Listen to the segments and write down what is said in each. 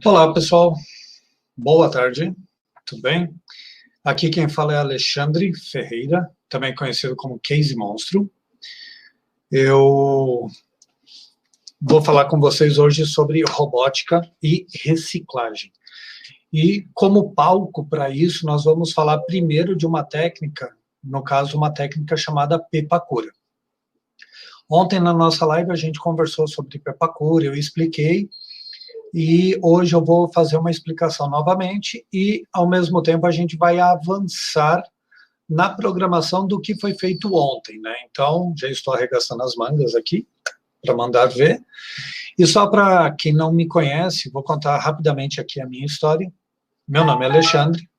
Olá, pessoal. Boa tarde. Tudo bem? Aqui quem fala é Alexandre Ferreira, também conhecido como Case Monstro. Eu vou falar com vocês hoje sobre robótica e reciclagem. E como palco para isso, nós vamos falar primeiro de uma técnica, no caso, uma técnica chamada Pepacura. Ontem na nossa live a gente conversou sobre Pepacura, eu expliquei. E hoje eu vou fazer uma explicação novamente e, ao mesmo tempo, a gente vai avançar na programação do que foi feito ontem, né? Então, já estou arregaçando as mangas aqui para mandar ver. E só para quem não me conhece, vou contar rapidamente aqui a minha história. Meu nome é Alexandre.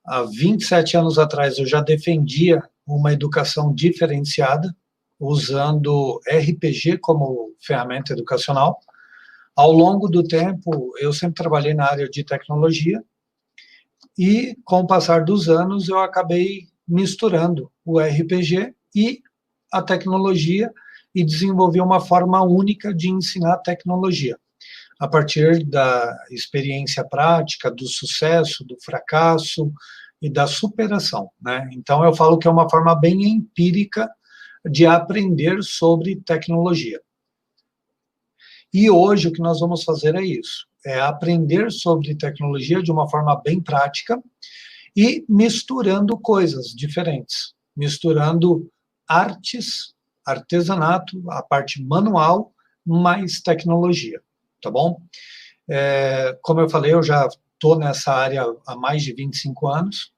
Há 27 anos atrás, eu já defendia uma educação diferenciada, usando RPG como ferramenta educacional. Ao longo do tempo, eu sempre trabalhei na área de tecnologia e, com o passar dos anos, eu acabei misturando o RPG e a tecnologia e desenvolvi uma forma única de ensinar tecnologia, a partir da experiência prática, do sucesso, do fracasso e da superação, né? Então, eu falo que é uma forma bem empírica de aprender sobre tecnologia. E hoje o que nós vamos fazer é isso, é aprender sobre tecnologia de uma forma bem prática e misturando coisas diferentes, misturando artes, artesanato, a parte manual, mais tecnologia, tá bom? Como eu falei, eu já estou nessa área há mais de 25 anos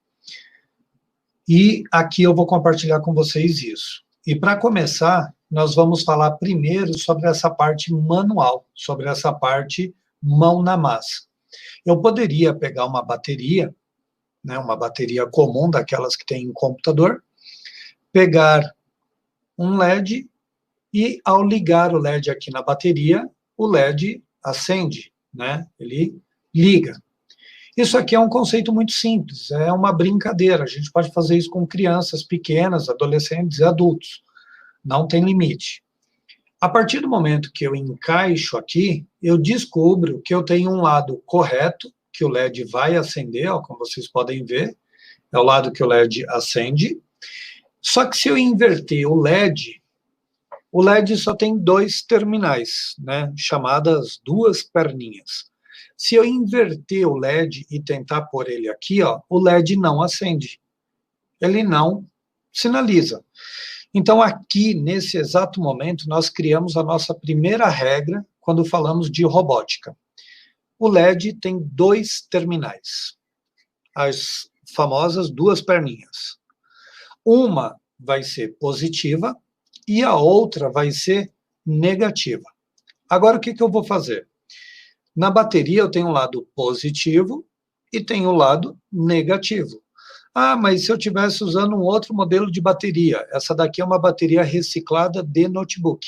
e aqui eu vou compartilhar com vocês isso. E para começar, nós vamos falar primeiro sobre essa parte manual, sobre essa parte mão na massa. Eu poderia pegar uma bateria, né, uma bateria comum, daquelas que tem em computador, pegar um LED e, ao ligar o LED aqui na bateria, o LED acende, né, ele liga. Isso aqui é um conceito muito simples, é uma brincadeira, a gente pode fazer isso com crianças pequenas, adolescentes e adultos, não tem limite. A partir do momento que eu encaixo aqui, eu descubro que eu tenho um lado correto, que o LED vai acender, ó, como vocês podem ver, é o lado que o LED acende. Só que se eu inverter o LED só tem dois terminais, né, chamadas duas perninhas. Se eu inverter o LED e tentar pôr ele aqui, ó, o LED não acende. Ele não sinaliza. Então, aqui, nesse exato momento, nós criamos a nossa primeira regra quando falamos de robótica. O LED tem dois terminais, as famosas duas perninhas. Uma vai ser positiva e a outra vai ser negativa. Agora, o que eu vou fazer? Na bateria, eu tenho um lado positivo e tenho um lado negativo. Ah, mas se eu estivesse usando um outro modelo de bateria, essa daqui é uma bateria reciclada de notebook.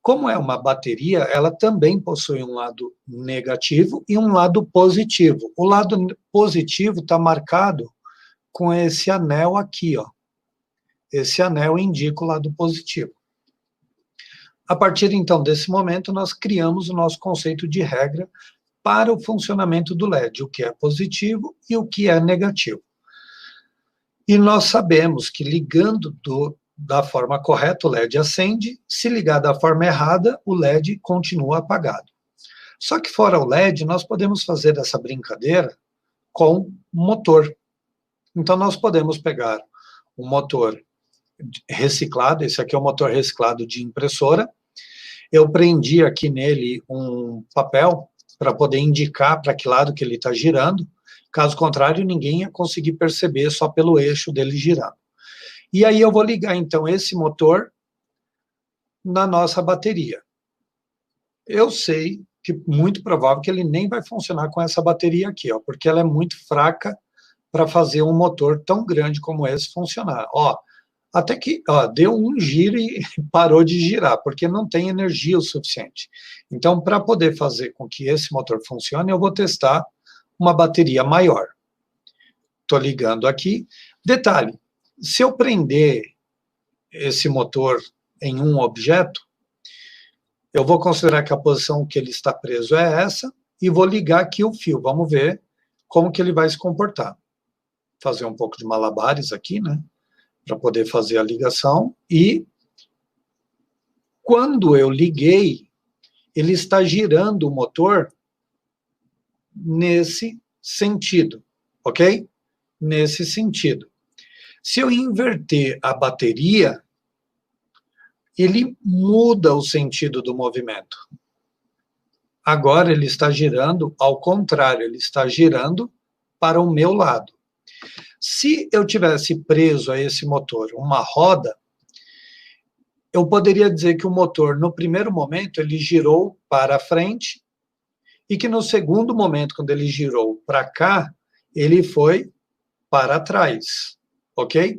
Como é uma bateria, ela também possui um lado negativo e um lado positivo. O lado positivo está marcado com esse anel aqui, ó. Esse anel indica o lado positivo. A partir, então, desse momento, nós criamos o nosso conceito de regra para o funcionamento do LED, o que é positivo e o que é negativo. E nós sabemos que ligando da forma correta, o LED acende, se ligar da forma errada, o LED continua apagado. Só que fora o LED, nós podemos fazer essa brincadeira com motor. Então, nós podemos pegar um motor reciclado, esse aqui é o motor reciclado de impressora, eu prendi aqui nele um papel para poder indicar para que lado que ele está girando, caso contrário, ninguém ia conseguir perceber só pelo eixo dele girando. E aí eu vou ligar, então, esse motor na nossa bateria. Eu sei que muito provável que ele nem vai funcionar com essa bateria aqui, ó, porque ela é muito fraca para fazer um motor tão grande como esse funcionar. Ó, até que deu um giro e parou de girar, porque não tem energia o suficiente. Então, para poder fazer com que esse motor funcione, eu vou testar uma bateria maior. Estou ligando aqui. Detalhe, se eu prender esse motor em um objeto, Eu vou considerar que a posição que ele está preso é essa e vou ligar aqui o fio. Vamos ver como que ele vai se comportar. Fazer um pouco de malabares aqui, né? Para poder fazer a ligação. E quando eu liguei, ele está girando o motor nesse sentido, ok? Nesse sentido. Se eu inverter a bateria, ele muda o sentido do movimento. Agora ele está girando ao contrário, ele está girando para o meu lado. Se eu tivesse preso a esse motor uma roda, eu poderia dizer que o motor, no primeiro momento, ele girou para frente e que no segundo momento, quando ele girou para cá, ele foi para trás, ok?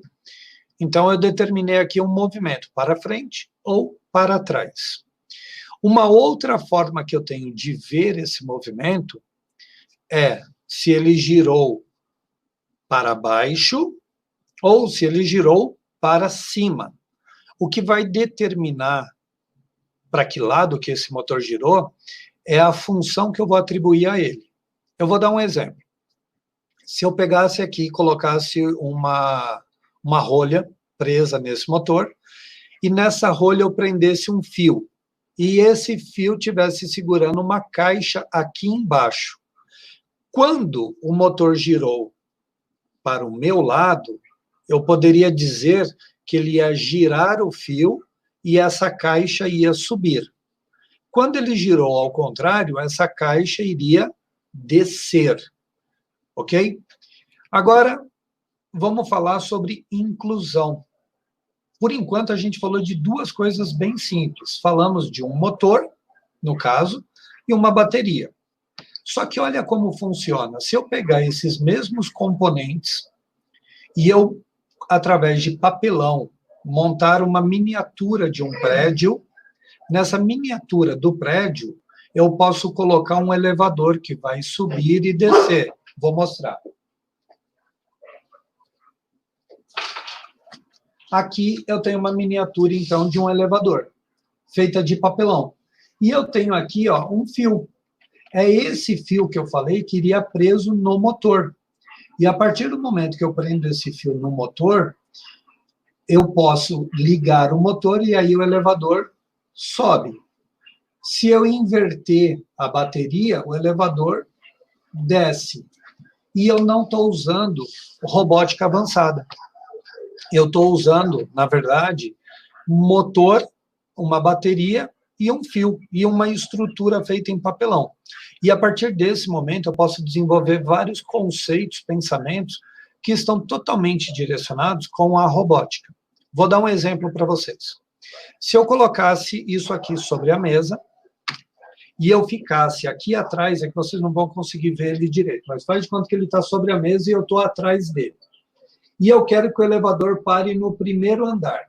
Então, eu determinei aqui um movimento para frente ou para trás. Uma outra forma que eu tenho de ver esse movimento é se ele girou para baixo ou se ele girou para cima. O que vai determinar para que lado que esse motor girou é a função que eu vou atribuir a ele. Eu vou dar um exemplo. Se eu pegasse aqui e colocasse uma rolha presa nesse motor, e nessa rolha eu prendesse um fio, e esse fio estivesse segurando uma caixa aqui embaixo. Quando o motor girou para o meu lado, eu poderia dizer que ele ia girar o fio e essa caixa ia subir. Quando ele girou ao contrário, essa caixa iria descer, ok? Agora, vamos falar sobre inclusão. Por enquanto, a gente falou de duas coisas bem simples. Falamos de um motor, no caso, e uma bateria. Só que olha como funciona. Se eu pegar esses mesmos componentes e eu, através de papelão, montar uma miniatura de um prédio, nessa miniatura do prédio, eu posso colocar um elevador que vai subir e descer. Vou mostrar. Aqui eu tenho uma miniatura, então, de um elevador, feita de papelão. E eu tenho aqui, ó, um fio. É esse fio que eu falei que iria preso no motor. E a partir do momento que eu prendo esse fio no motor, eu posso ligar o motor e aí o elevador sobe. Se eu inverter a bateria, o elevador desce. E eu não estou usando robótica avançada. Eu estou usando, na verdade, um motor, uma bateria e um fio, e uma estrutura feita em papelão. E a partir desse momento eu posso desenvolver vários conceitos, pensamentos, que estão totalmente direcionados com a robótica. Vou dar um exemplo para vocês. Se eu colocasse isso aqui sobre a mesa, e eu ficasse aqui atrás, é que vocês não vão conseguir ver ele direito, mas faz de conta que ele está sobre a mesa e eu estou atrás dele. E eu quero que o elevador pare no primeiro andar.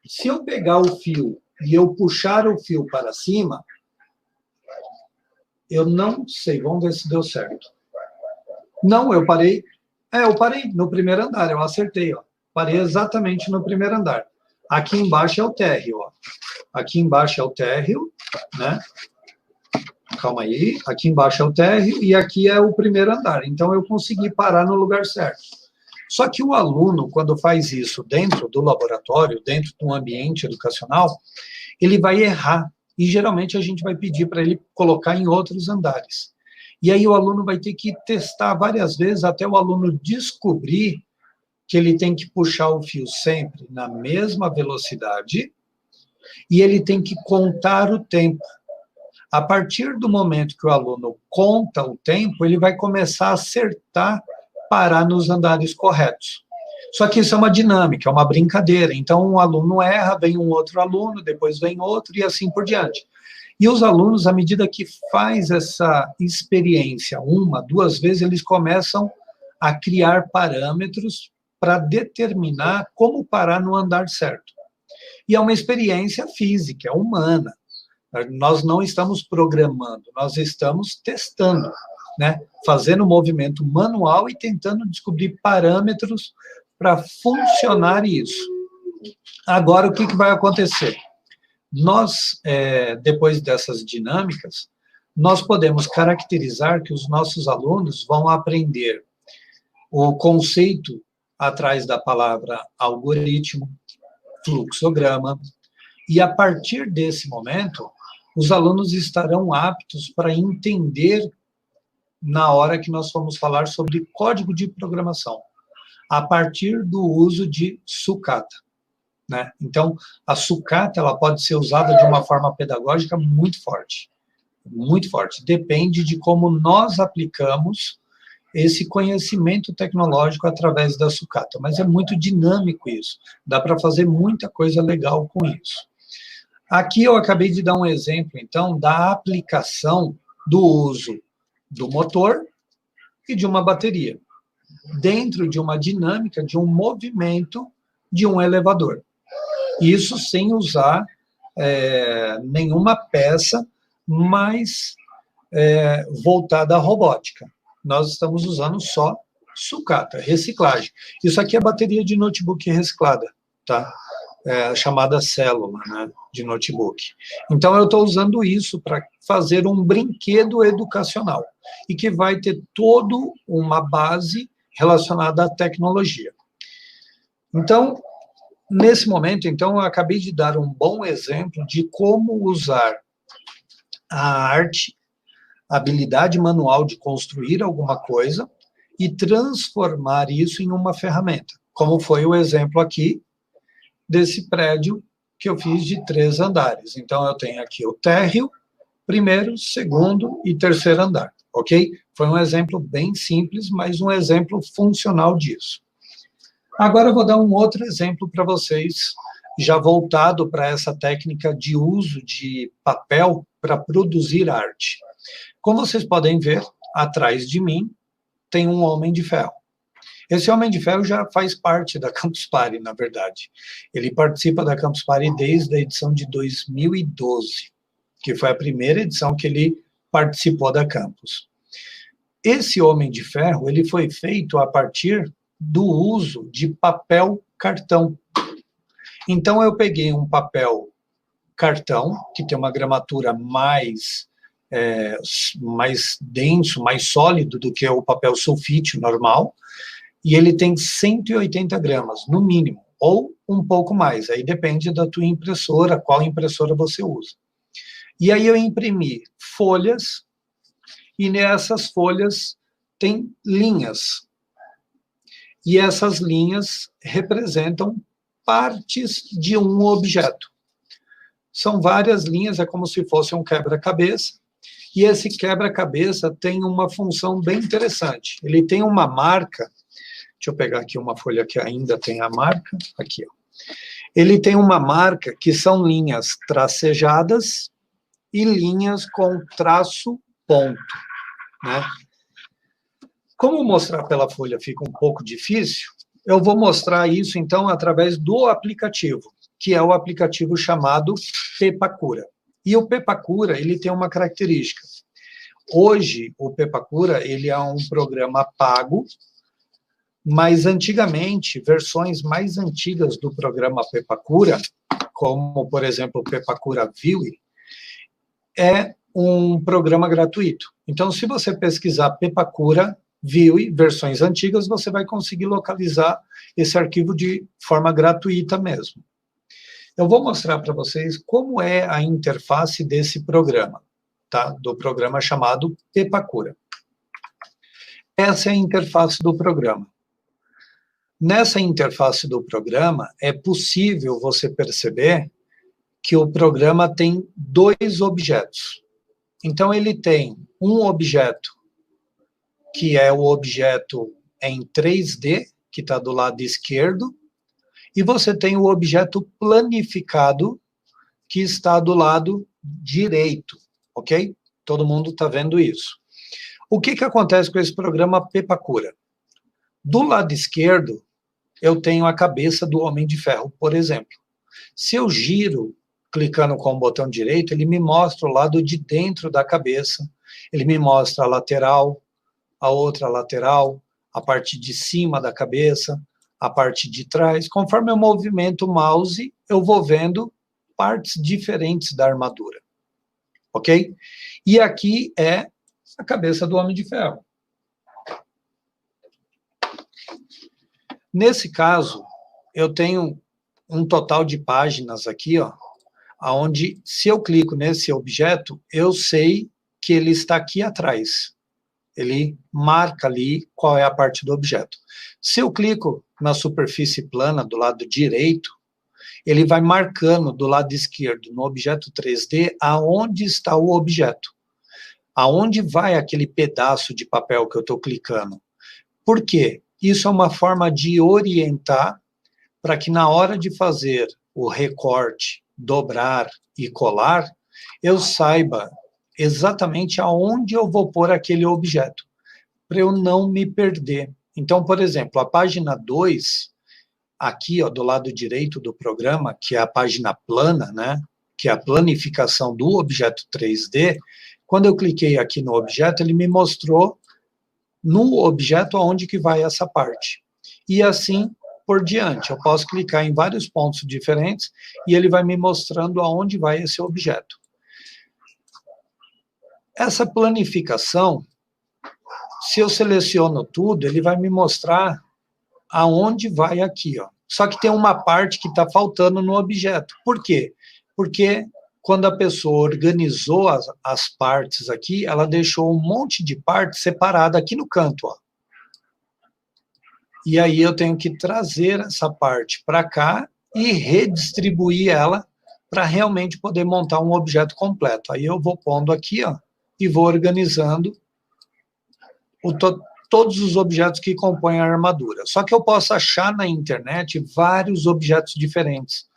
Se eu pegar o fio e eu puxar o fio para cima, eu não sei, vamos ver se deu certo. Não, eu parei. Eu parei no primeiro andar, eu acertei, ó. Parei exatamente no primeiro andar. Aqui embaixo é o térreo, ó. Aqui embaixo é o térreo, né? Calma aí. Aqui embaixo é o térreo e aqui é o primeiro andar. Então, eu consegui parar no lugar certo. Só que o aluno, quando faz isso dentro do laboratório, dentro de um ambiente educacional, ele vai errar. E, geralmente, a gente vai pedir para ele colocar em outros andares. E aí o aluno vai ter que testar várias vezes até o aluno descobrir que ele tem que puxar o fio sempre na mesma velocidade e ele tem que contar o tempo. A partir do momento que o aluno conta o tempo, ele vai começar a acertar, parar nos andares corretos. Só que isso é uma dinâmica, é uma brincadeira. Então, um aluno erra, vem um outro aluno, depois vem outro, e assim por diante. E os alunos, à medida que faz essa experiência uma, duas vezes, eles começam a criar parâmetros para determinar como parar no andar certo. E é uma experiência física, é humana. Nós não estamos programando, nós estamos testando, né? Fazendo movimento manual e tentando descobrir parâmetros para funcionar isso. Agora, o que vai acontecer? Nós, depois dessas dinâmicas, nós podemos caracterizar que os nossos alunos vão aprender o conceito atrás da palavra algoritmo, fluxograma, e a partir desse momento, os alunos estarão aptos para entender na hora que nós formos falar sobre código de programação, a partir do uso de sucata, né? Então, a sucata ela pode ser usada de uma forma pedagógica muito forte, depende de como nós aplicamos esse conhecimento tecnológico através da sucata, mas é muito dinâmico isso, dá para fazer muita coisa legal com isso. Aqui eu acabei de dar um exemplo, então, da aplicação do uso do motor e de uma bateria, dentro de uma dinâmica, de um movimento de um elevador. Isso sem usar nenhuma peça mais voltada à robótica. Nós estamos usando só sucata, reciclagem. Isso aqui é bateria de notebook reciclada, tá? Chamada célula, né, de notebook. Então, eu estou usando isso para fazer um brinquedo educacional e que vai ter toda uma base relacionada à tecnologia. Então, nesse momento, então, eu acabei de dar um bom exemplo de como usar a arte, a habilidade manual de construir alguma coisa e transformar isso em uma ferramenta, como foi o exemplo aqui desse prédio que eu fiz de 3 andares. Então, eu tenho aqui o térreo, primeiro, segundo e terceiro andar, ok? Foi um exemplo bem simples, mas um exemplo funcional disso. Agora eu vou dar um outro exemplo para vocês, já voltado para essa técnica de uso de papel para produzir arte. Como vocês podem ver, atrás de mim tem um Homem de Ferro. Esse Homem de Ferro já faz parte da Campus Party, na verdade. Ele participa da Campus Party desde a edição de 2012, que foi a primeira edição que ele participou da Campus. Esse Homem de Ferro, ele foi feito a partir do uso de papel cartão. Então, eu peguei um papel cartão, que tem uma gramatura mais denso, mais sólido do que o papel sulfite normal, e ele tem 180 gramas, no mínimo, ou um pouco mais, aí depende da tua impressora, qual impressora você usa. E aí eu imprimi folhas, e nessas folhas tem linhas. E essas linhas representam partes de um objeto. São várias linhas, é como se fosse um quebra-cabeça, e esse quebra-cabeça tem uma função bem interessante. Ele tem uma marca. Deixa eu pegar aqui uma folha que ainda tem a marca. Aqui, ó. Ele tem uma marca que são linhas tracejadas e linhas com traço ponto, né? Como mostrar pela folha fica um pouco difícil, eu vou mostrar isso, então, através do aplicativo, que é o aplicativo chamado Pepacura. E o Pepacura, ele tem uma característica. Hoje, o Pepacura, ele é um programa pago, mas antigamente, versões mais antigas do programa Pepacura, como, por exemplo, o Pepacura View, é um programa gratuito. Então, se você pesquisar Pepacura View, versões antigas, você vai conseguir localizar esse arquivo de forma gratuita mesmo. Eu vou mostrar para vocês como é a interface desse programa, tá? Do programa chamado Pepacura. Essa é a interface do programa. Nessa interface do programa, é possível você perceber que o programa tem 2 objetos. Então, ele tem um objeto, que é o objeto em 3D, que está do lado esquerdo, e você tem o objeto planificado, que está do lado direito, ok? Todo mundo está vendo isso. O que acontece com esse programa Pepacura? Do lado esquerdo, eu tenho a cabeça do Homem de Ferro, por exemplo. Se eu giro, clicando com o botão direito, ele me mostra o lado de dentro da cabeça, ele me mostra a lateral, a outra lateral, a parte de cima da cabeça, a parte de trás. Conforme eu movimento o mouse, eu vou vendo partes diferentes da armadura, ok? E aqui é a cabeça do Homem de Ferro. Nesse caso, eu tenho um total de páginas aqui, ó, onde, se eu clico nesse objeto, eu sei que ele está aqui atrás. Ele marca ali qual é a parte do objeto. Se eu clico na superfície plana do lado direito, ele vai marcando do lado esquerdo, no objeto 3D, aonde está o objeto. Aonde vai aquele pedaço de papel que eu estou clicando. Por quê? Isso é uma forma de orientar para que na hora de fazer o recorte, dobrar e colar, eu saiba exatamente aonde eu vou pôr aquele objeto, para eu não me perder. Então, por exemplo, a página 2, aqui ó, do lado direito do programa, que é a página plana, né, que é a planificação do objeto 3D, quando eu cliquei aqui no objeto, ele me mostrou no objeto aonde que vai essa parte. E assim por diante. Eu posso clicar em vários pontos diferentes e ele vai me mostrando aonde vai esse objeto. Essa planificação, se eu seleciono tudo, ele vai me mostrar aonde vai aqui, ó. Só que tem uma parte que está faltando no objeto. Por quê? Porque quando a pessoa organizou as partes aqui, ela deixou um monte de parte separada aqui no canto, ó. E aí eu tenho que trazer essa parte para cá e redistribuir ela para realmente poder montar um objeto completo. Aí eu vou pondo aqui, ó, e vou organizando todos os objetos que compõem a armadura. Só que eu posso achar na internet vários objetos diferentes.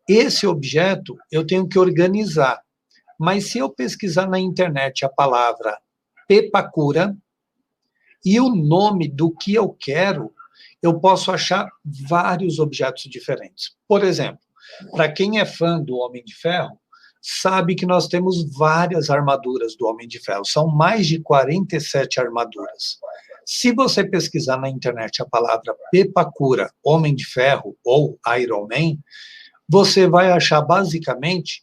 Esse objeto eu tenho que organizar. Mas se eu pesquisar na internet a palavra Pepakura e o nome do que eu quero, eu posso achar vários objetos diferentes. Por exemplo, para quem é fã do Homem de Ferro, sabe que nós temos várias armaduras do Homem de Ferro. São mais de 47 armaduras. Se você pesquisar na internet a palavra Pepakura, Homem de Ferro ou Iron Man, você vai achar basicamente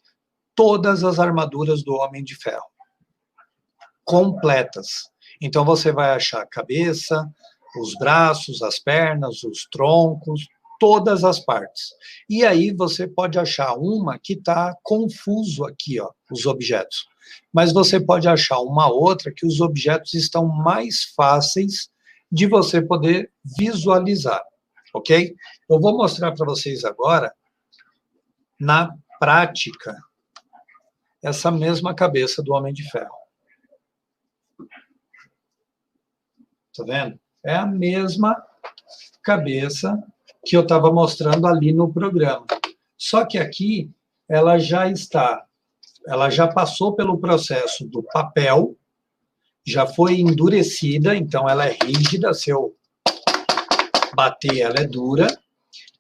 todas as armaduras do Homem de Ferro, completas. Então você vai achar a cabeça, os braços, as pernas, os troncos, todas as partes. E aí você pode achar uma que está confuso aqui, ó, os objetos. Mas você pode achar uma outra que os objetos estão mais fáceis de você poder visualizar, ok? Eu vou mostrar para vocês agora, na prática, essa mesma cabeça do Homem de Ferro. Tá vendo? É a mesma cabeça que eu estava mostrando ali no programa. Só que aqui ela já passou pelo processo do papel, já foi endurecida, então ela é rígida, se eu bater ela é dura,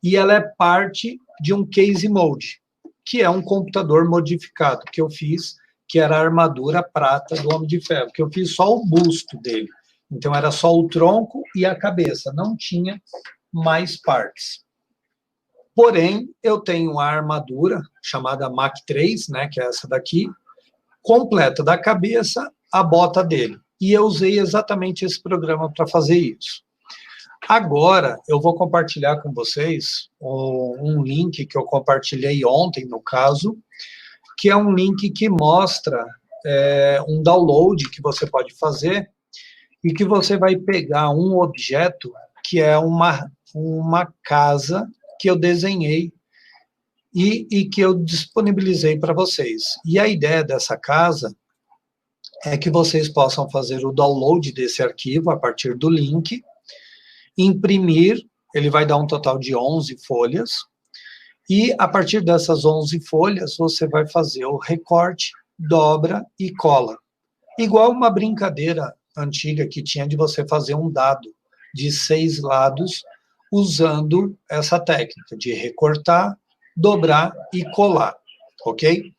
e ela é parte de um case mode, que é um computador modificado que eu fiz, que era a armadura prata do Homem de Ferro, que eu fiz só o busto dele. Então era só o tronco e a cabeça, não tinha mais partes. Porém, eu tenho a armadura, chamada Mach 3, né, que é essa daqui, completa da cabeça a bota dele. E eu usei exatamente esse programa para fazer isso. Agora, eu vou compartilhar com vocês um link que eu compartilhei ontem, no caso, que é um link que mostra um download que você pode fazer e que você vai pegar um objeto que é uma casa que eu desenhei e que eu disponibilizei para vocês. E a ideia dessa casa é que vocês possam fazer o download desse arquivo a partir do link, imprimir, ele vai dar um total de 11 folhas, e a partir dessas 11 folhas você vai fazer o recorte, dobra e cola. Igual uma brincadeira antiga que tinha de você fazer um dado de 6 lados usando essa técnica de recortar, dobrar e colar, ok?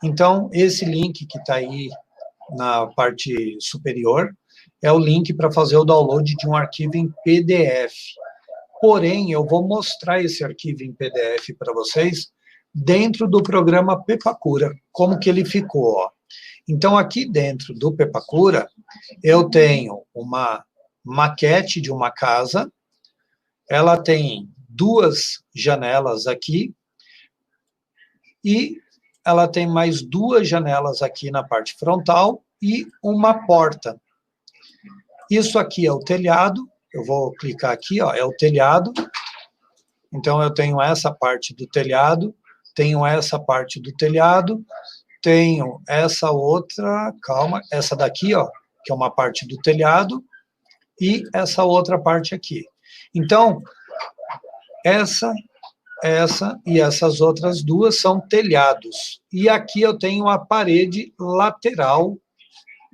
Então, esse link que está aí na parte superior é o link para fazer o download de um arquivo em PDF. Porém, eu vou mostrar esse arquivo em PDF para vocês dentro do programa Pepacura, como que ele ficou, ó. Então, aqui dentro do Pepacura, eu tenho uma maquete de uma casa, ela tem 2 janelas aqui, e ela tem mais 2 janelas aqui na parte frontal e uma porta. Isso aqui é o telhado, eu vou clicar aqui, ó, é o telhado. Então, eu tenho essa parte do telhado, tenho essa parte do telhado, tenho essa outra, calma, essa daqui, ó, que é uma parte do telhado, e essa outra parte aqui. Então, essa e essas outras 2 são telhados. E aqui eu tenho a parede lateral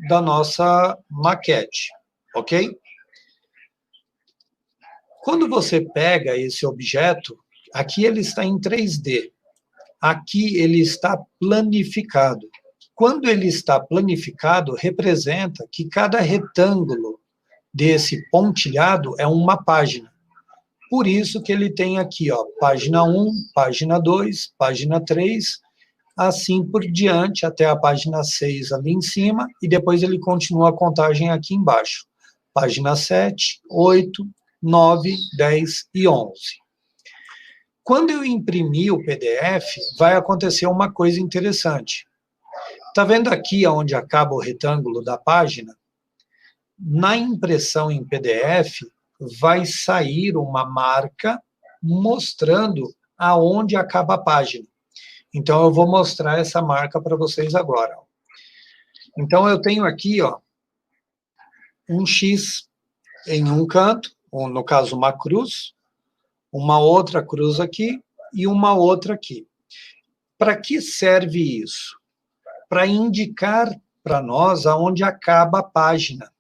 da nossa maquete, ok? Quando você pega esse objeto, aqui ele está em 3D. Aqui ele está planificado. Quando ele está planificado, representa que cada retângulo desse pontilhado é uma página. Por isso que ele tem aqui, ó, página 1, página 2, página 3, assim por diante, até a página 6 ali em cima, e depois ele continua a contagem aqui embaixo. Página 7, 8, 9, 10 e 11. Quando eu imprimir o PDF, vai acontecer uma coisa interessante. Está vendo aqui onde acaba o retângulo da página? Na impressão em PDF, vai sair uma marca mostrando aonde acaba a página. Então, eu vou mostrar essa marca para vocês agora. Então, eu tenho aqui, ó, um X em um canto, ou no caso, uma cruz, uma outra cruz aqui e uma outra aqui. Para que serve isso? Para indicar para nós aonde acaba a página.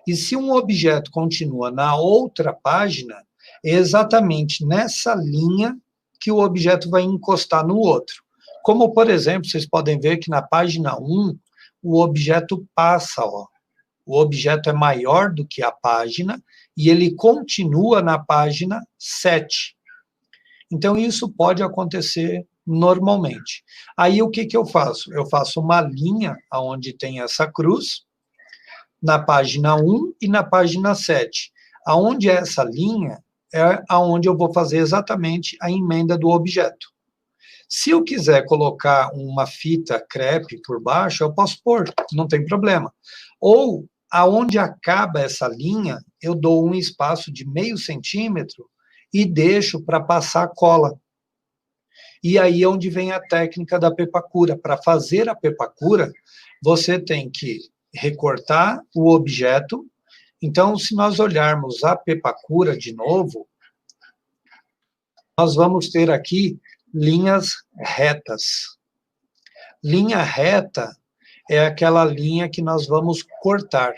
E se um objeto continua na outra página, é exatamente nessa linha que o objeto vai encostar no outro. Como, por exemplo, vocês podem ver que na página 1, o objeto passa, ó. O objeto é maior do que a página e ele continua na página 7. Então, isso pode acontecer normalmente. Aí, o que eu faço? Eu faço uma linha onde tem essa cruz, na página 1 e na página 7. Aonde é essa linha é aonde eu vou fazer exatamente a emenda do objeto. Se eu quiser colocar uma fita crepe por baixo, eu posso pôr, não tem problema. Ou, aonde acaba essa linha, eu dou um espaço de meio centímetro e deixo para passar cola. E aí é onde vem a técnica da Pepacura. Para fazer a Pepacura, você tem que recortar o objeto. Então, se nós olharmos a Pepacura de novo, nós vamos ter aqui linhas retas. Linha reta é aquela linha que nós vamos cortar.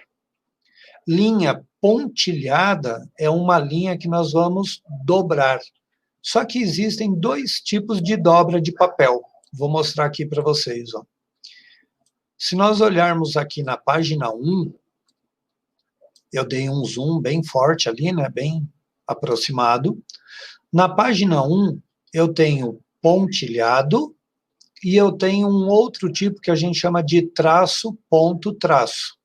Linha pontilhada é uma linha que nós vamos dobrar. Só que existem 2 tipos de dobra de papel. Vou mostrar aqui para vocês, ó. Se nós olharmos aqui na página 1, eu dei um zoom bem forte ali, né, bem aproximado. Na página 1, eu tenho pontilhado e eu tenho um outro tipo que a gente chama de traço, ponto, traço.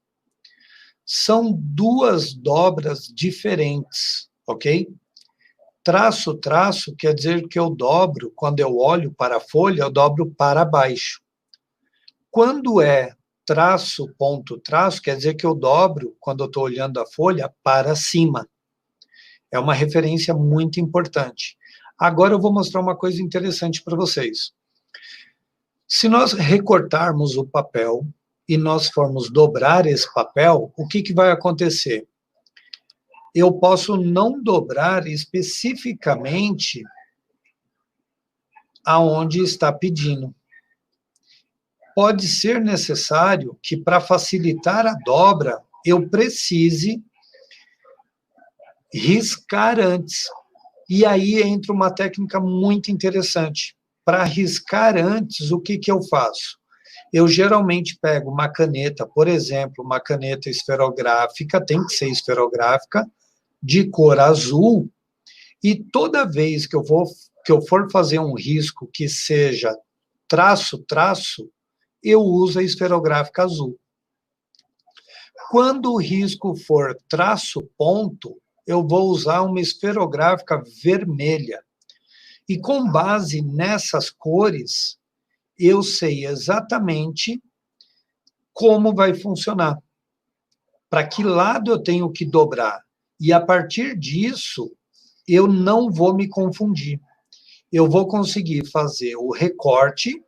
São 2 dobras diferentes, ok? Traço, traço quer dizer que eu dobro, quando eu olho para a folha, eu dobro para baixo. Quando é traço, ponto, traço, quer dizer que eu dobro, quando eu estou olhando a folha, para cima. É uma referência muito importante. Agora eu vou mostrar uma coisa interessante para vocês. Se nós recortarmos o papel e nós formos dobrar esse papel, o que vai acontecer? Eu posso não dobrar especificamente aonde está pedindo. Pode ser necessário que, para facilitar a dobra, eu precise riscar antes. E aí entra uma técnica muito interessante. Para riscar antes, o que eu faço? Eu geralmente pego uma caneta, por exemplo, uma caneta esferográfica, tem que ser esferográfica, de cor azul, e toda vez que eu vou que eu for fazer um risco que seja traço, eu uso a esferográfica azul. Quando o risco for traço-ponto, eu vou usar uma esferográfica vermelha. E com base nessas cores, eu sei exatamente como vai funcionar. Para que lado eu tenho que dobrar. E a partir disso, eu não vou me confundir. Eu vou conseguir fazer o recorte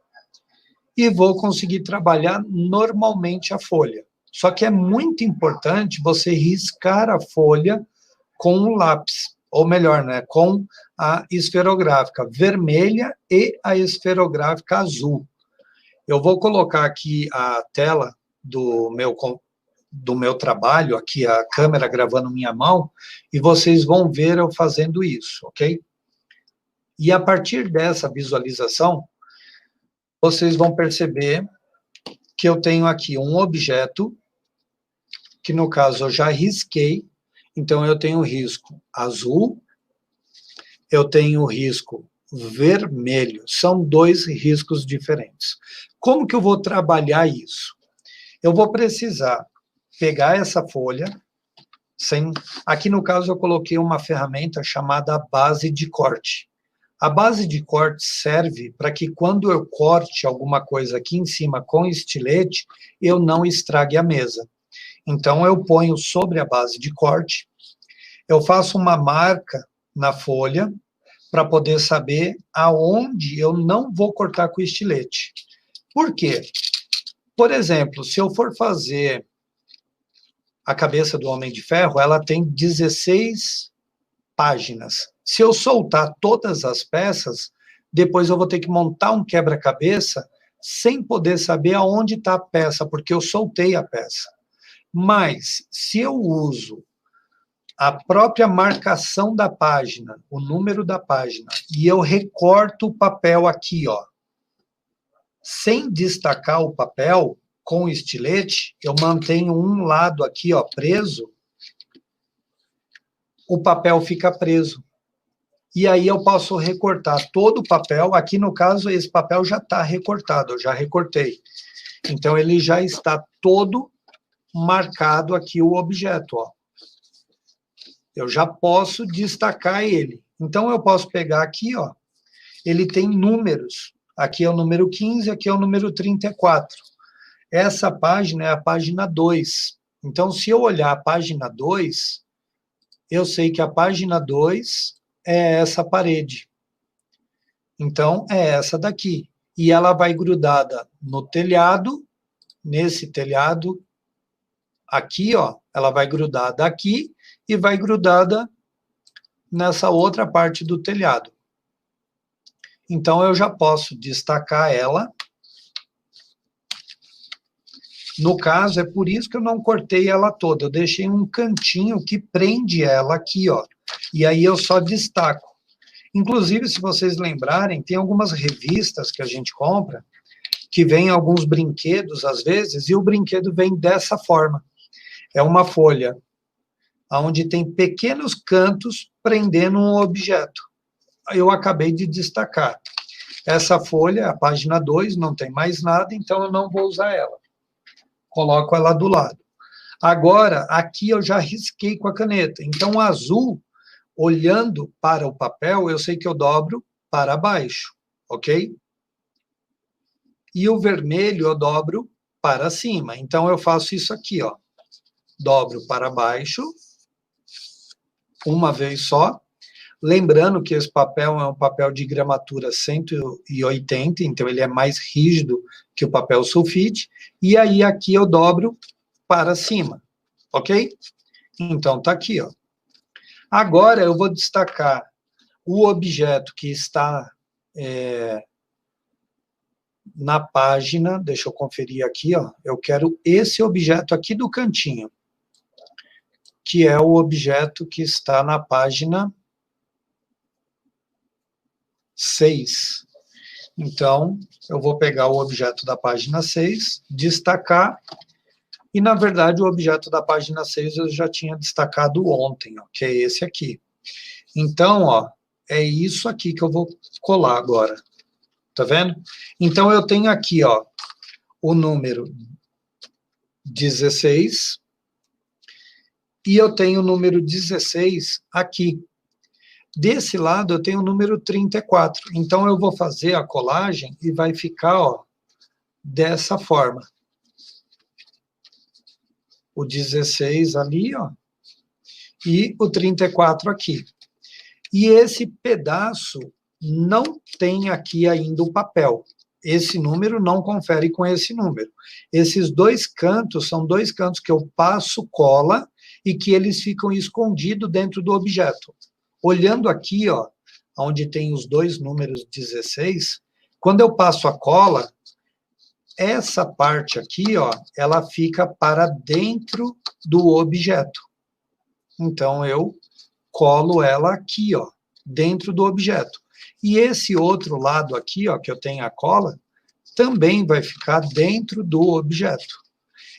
e vou conseguir trabalhar normalmente a folha. Só que é muito importante você riscar a folha com o lápis, ou melhor, né, com a esferográfica vermelha e a esferográfica azul. Eu vou colocar aqui a tela do meu trabalho, aqui a câmera gravando minha mão, e vocês vão ver eu fazendo isso, ok? E a partir dessa visualização, vocês vão perceber que eu tenho aqui um objeto, que no caso eu já risquei, então eu tenho risco azul, eu tenho risco vermelho, são dois riscos diferentes. Como que eu vou trabalhar isso? Eu vou precisar pegar essa folha, aqui no caso eu coloquei uma ferramenta chamada base de corte. A base de corte serve para que quando eu corte alguma coisa aqui em cima com estilete, eu não estrague a mesa. Então eu ponho sobre a base de corte, eu faço uma marca na folha para poder saber aonde eu não vou cortar com estilete. Por quê? Por exemplo, se eu for fazer a cabeça do Homem de Ferro, ela tem 16 páginas. Se eu soltar todas as peças, depois eu vou ter que montar um quebra-cabeça sem poder saber aonde está a peça, porque eu soltei a peça. Mas, se eu uso a própria marcação da página, o número da página, e eu recorto o papel aqui, ó, sem destacar o papel, com estilete, eu mantenho um lado aqui, ó, preso, o papel fica preso. E aí eu posso recortar todo o papel, aqui no caso esse papel já está recortado, eu já recortei. Então ele já está todo marcado aqui o objeto, ó. Eu já posso destacar ele. Então eu posso pegar aqui, ó, ele tem números. Aqui é o número 15, aqui é o número 34. Essa página é a página 2. Então, se eu olhar a página 2, eu sei que a página 2 é essa parede. Então, é essa daqui. E ela vai grudada no telhado, nesse telhado, aqui, ó, ela vai grudada aqui e vai grudada nessa outra parte do telhado. Então, eu já posso destacar ela. No caso, é por isso que eu não cortei ela toda. Eu deixei um cantinho que prende ela aqui, ó. E aí eu só destaco. Inclusive, se vocês lembrarem, tem algumas revistas que a gente compra, que vem alguns brinquedos, às vezes, e o brinquedo vem dessa forma. É uma folha onde tem pequenos cantos prendendo um objeto. Eu acabei de destacar. Essa folha, a página 2, não tem mais nada, então eu não vou usar ela. Coloco ela do lado. Agora, aqui eu já risquei com a caneta. Então, o azul, olhando para o papel, eu sei que eu dobro para baixo, ok? E o vermelho eu dobro para cima. Então, eu faço isso aqui, ó. Dobro para baixo, uma vez só. Lembrando que esse papel é um papel de gramatura 180, então ele é mais rígido que o papel sulfite. E aí aqui eu dobro para cima, ok? Então tá aqui, ó. Agora eu vou destacar o objeto que está na página, deixa eu conferir aqui, ó. Eu quero esse objeto aqui do cantinho, que é o objeto que está na página 6. Então, eu vou pegar o objeto da página 6, destacar, e, na verdade, o objeto da página 6 eu já tinha destacado ontem, ó, que é esse aqui. Então, ó, é isso aqui que eu vou colar agora. Tá vendo? Então, eu tenho aqui, ó, o número 16 e eu tenho o número 16 aqui. Desse lado, eu tenho o número 34. Então, eu vou fazer a colagem e vai ficar, ó, dessa forma. O 16 ali, ó, e o 34 aqui. E esse pedaço não tem aqui ainda o papel. Esse número não confere com esse número. Esses dois cantos são dois cantos que eu passo cola e que eles ficam escondidos dentro do objeto. Olhando aqui, ó, onde tem os dois números 16, quando eu passo a cola, essa parte aqui, ó, ela fica para dentro do objeto. Então, eu colo ela aqui, ó, dentro do objeto. E esse outro lado aqui, ó, que eu tenho a cola, também vai ficar dentro do objeto.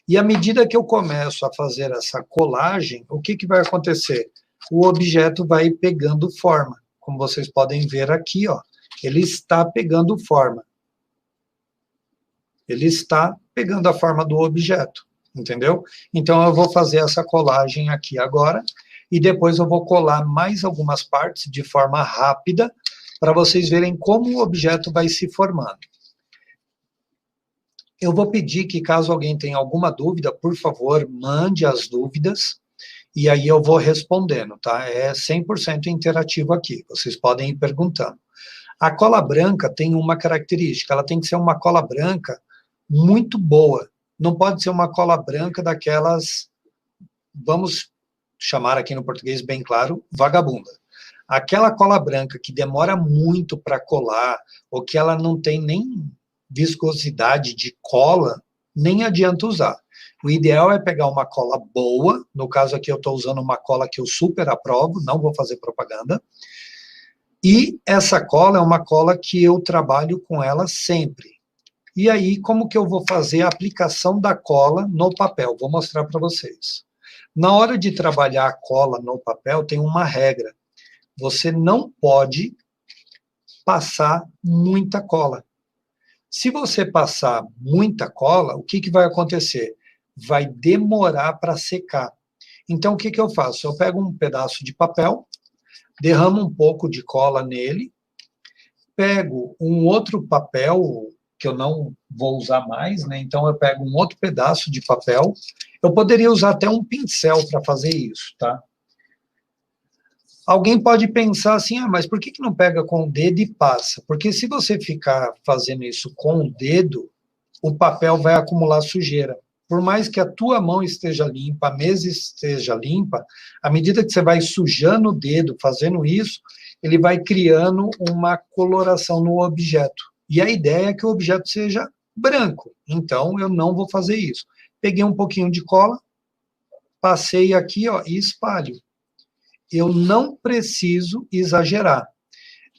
E à medida que eu começo a fazer essa colagem, o que que vai acontecer? O objeto vai pegando forma. Como vocês podem ver aqui, ó, ele está pegando forma. Ele está pegando a forma do objeto, entendeu? Então, eu vou fazer essa colagem aqui agora, e depois eu vou colar mais algumas partes de forma rápida, para vocês verem como o objeto vai se formando. Eu vou pedir que, caso alguém tenha alguma dúvida, por favor, mande as dúvidas, e aí eu vou respondendo, tá? É 100% interativo aqui, vocês podem ir perguntando. A cola branca tem uma característica, ela tem que ser uma cola branca muito boa. Não pode ser uma cola branca daquelas, vamos chamar aqui no português bem claro, vagabunda. Aquela cola branca que demora muito para colar, ou que ela não tem nem viscosidade de cola, nem adianta usar. O ideal é pegar uma cola boa, no caso aqui eu estou usando uma cola que eu super aprovo, não vou fazer propaganda, e essa cola é uma cola que eu trabalho com ela sempre. E aí, como que eu vou fazer a aplicação da cola no papel? Vou mostrar para vocês. Na hora de trabalhar a cola no papel, tem uma regra. Você não pode passar muita cola. Se você passar muita cola, o que que vai acontecer? Vai demorar para secar. Então, o que que eu faço? Eu pego um pedaço de papel, derramo um pouco de cola nele, pego um outro papel que eu não vou usar mais, né? Então eu pego um outro pedaço de papel. Eu poderia usar até um pincel para fazer isso, tá? Alguém pode pensar assim, ah, mas por que que não pega com o dedo e passa? Porque se você ficar fazendo isso com o dedo, o papel vai acumular sujeira. Por mais que a tua mão esteja limpa, a mesa esteja limpa, à medida que você vai sujando o dedo fazendo isso, ele vai criando uma coloração no objeto. E a ideia é que o objeto seja branco. Então, eu não vou fazer isso. Peguei um pouquinho de cola, passei aqui, ó, e espalho. Eu não preciso exagerar.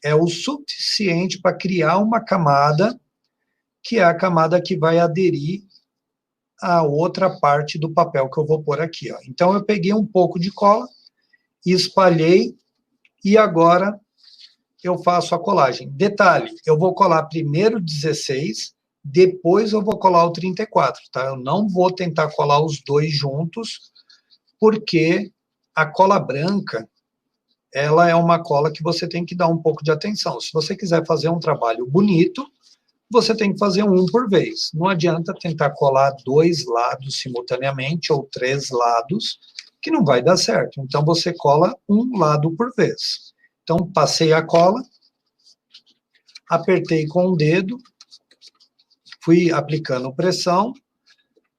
É o suficiente para criar uma camada, que é a camada que vai aderir à outra parte do papel que eu vou pôr aqui, ó. Então, eu peguei um pouco de cola, espalhei, e agora eu faço a colagem. Detalhe, eu vou colar primeiro 16, depois eu vou colar o 34, tá? Eu não vou tentar colar os dois juntos, porque a cola branca, ela é uma cola que você tem que dar um pouco de atenção. Se você quiser fazer um trabalho bonito, você tem que fazer um por vez. Não adianta tentar colar dois lados simultaneamente, ou três lados, que não vai dar certo. Então, você cola um lado por vez. Então, passei a cola, apertei com o dedo, fui aplicando pressão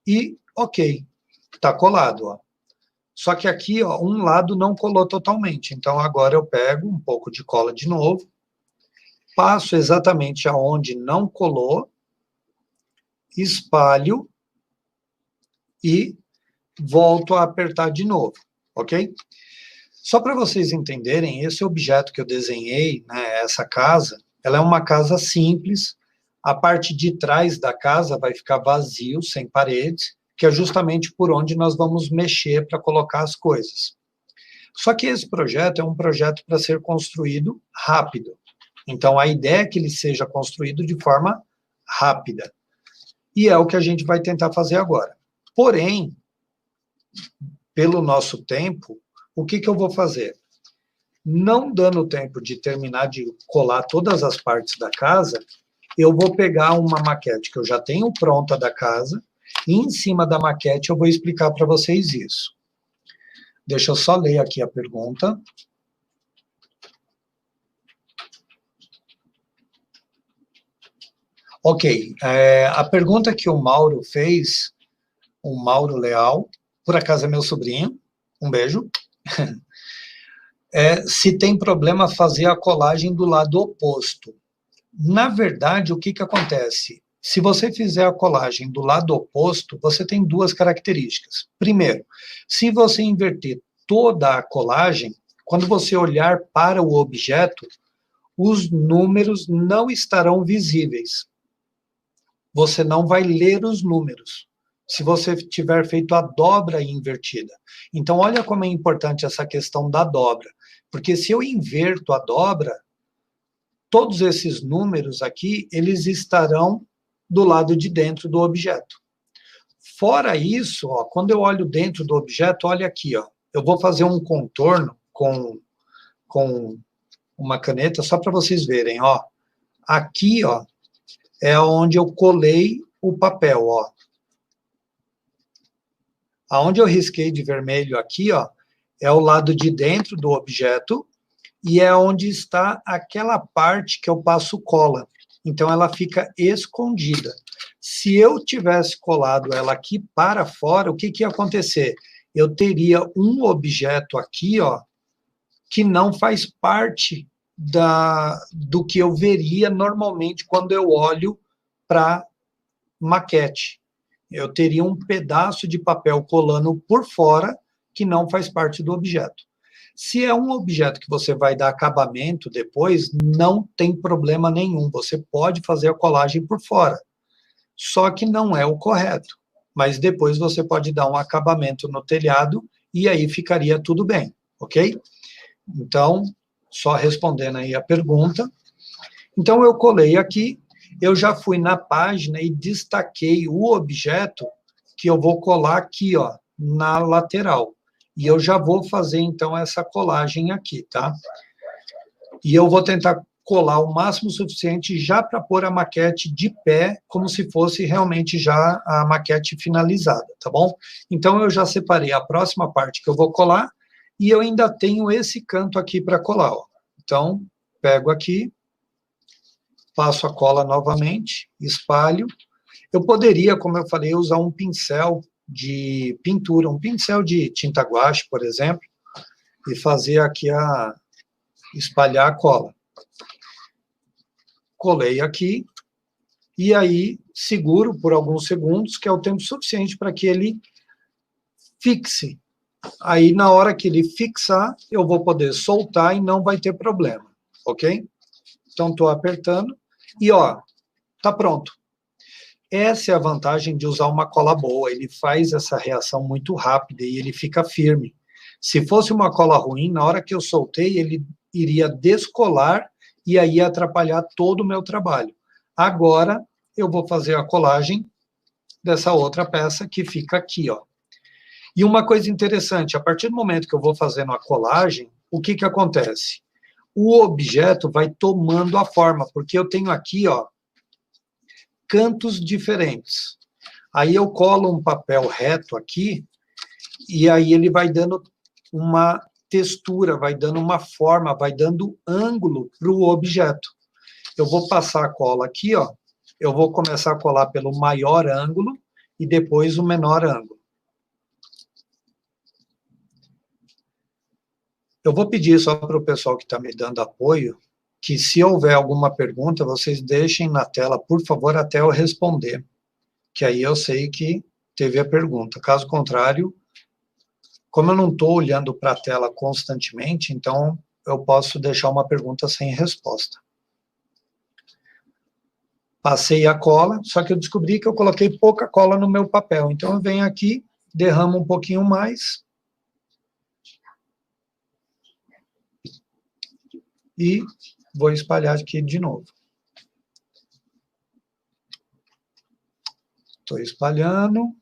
e, ok, está colado, ó. Só que aqui, ó, um lado não colou totalmente. Então, agora eu pego um pouco de cola de novo, passo exatamente aonde não colou, espalho e volto a apertar de novo, ok? Só para vocês entenderem, esse objeto que eu desenhei, né, essa casa, ela é uma casa simples. A parte de trás da casa vai ficar vazio, sem paredes, que é justamente por onde nós vamos mexer para colocar as coisas. Só que esse projeto é um projeto para ser construído rápido. Então, a ideia é que ele seja construído de forma rápida. E é o que a gente vai tentar fazer agora. Porém, pelo nosso tempo, o que eu vou fazer? Não dando tempo de terminar de colar todas as partes da casa, eu vou pegar uma maquete que eu já tenho pronta da casa, e em cima da maquete eu vou explicar para vocês isso. Deixa eu só ler aqui a pergunta. Ok, a pergunta que o Mauro fez, o Mauro Leal, por acaso é meu sobrinho, um beijo, se tem problema fazer a colagem do lado oposto. Na verdade, o que acontece? Se você fizer a colagem do lado oposto, você tem duas características. Primeiro, se você inverter toda a colagem, quando você olhar para o objeto, os números não estarão visíveis. Você não vai ler os números, se você tiver feito a dobra invertida. Então, olha como é importante essa questão da dobra, porque se eu inverto a dobra, todos esses números aqui, eles estarão do lado de dentro do objeto. Fora isso, ó, quando eu olho dentro do objeto, olha aqui, ó, eu vou fazer um contorno com uma caneta, só para vocês verem, ó. Aqui, ó, é onde eu colei o papel, ó. Aonde eu risquei de vermelho aqui, ó, é o lado de dentro do objeto e é onde está aquela parte que eu passo cola. Então, ela fica escondida. Se eu tivesse colado ela aqui para fora, o que ia acontecer? Eu teria um objeto aqui, ó, que não faz parte do que eu veria normalmente quando eu olho para maquete. Eu teria um pedaço de papel colando por fora que não faz parte do objeto. Se é um objeto que você vai dar acabamento depois, não tem problema nenhum. Você pode fazer a colagem por fora. Só que não é o correto. Mas depois você pode dar um acabamento no telhado e aí ficaria tudo bem, ok? Então, só respondendo aí a pergunta. Então, eu colei aqui, eu já fui na página e destaquei o objeto que eu vou colar aqui, ó, na lateral. E eu já vou fazer, então, essa colagem aqui, tá? E eu vou tentar colar o máximo suficiente já para pôr a maquete de pé, como se fosse realmente já a maquete finalizada, tá bom? Então, eu já separei a próxima parte que eu vou colar e eu ainda tenho esse canto aqui para colar, ó. Então, pego aqui, passo a cola novamente, espalho. Eu poderia, como eu falei, usar um pincel de pintura, um pincel de tinta guache, por exemplo, e fazer aqui espalhar a cola. Colei aqui, e aí seguro por alguns segundos, que é o tempo suficiente para que ele fixe. Aí, na hora que ele fixar, eu vou poder soltar e não vai ter problema, ok? Então, estou apertando, e ó, tá pronto. Essa é a vantagem de usar uma cola boa, ele faz essa reação muito rápida e ele fica firme. Se fosse uma cola ruim, na hora que eu soltei, ele iria descolar e aí ia atrapalhar todo o meu trabalho. Agora, eu vou fazer a colagem dessa outra peça que fica aqui, ó. E uma coisa interessante, a partir do momento que eu vou fazendo a colagem, o que acontece? O objeto vai tomando a forma, porque eu tenho aqui, ó, cantos diferentes. Aí eu colo um papel reto aqui, e aí ele vai dando uma textura, vai dando uma forma, vai dando ângulo para o objeto. Eu vou passar a cola aqui, ó, eu vou começar a colar pelo maior ângulo e depois o menor ângulo. Eu vou pedir só para o pessoal que está me dando apoio, que se houver alguma pergunta, vocês deixem na tela, por favor, até eu responder, que aí eu sei que teve a pergunta. Caso contrário, como eu não estou olhando para a tela constantemente, então eu posso deixar uma pergunta sem resposta. Passei a cola, só que eu descobri que eu coloquei pouca cola no meu papel, então eu venho aqui, derramo um pouquinho mais, e vou espalhar aqui de novo. Estou espalhando.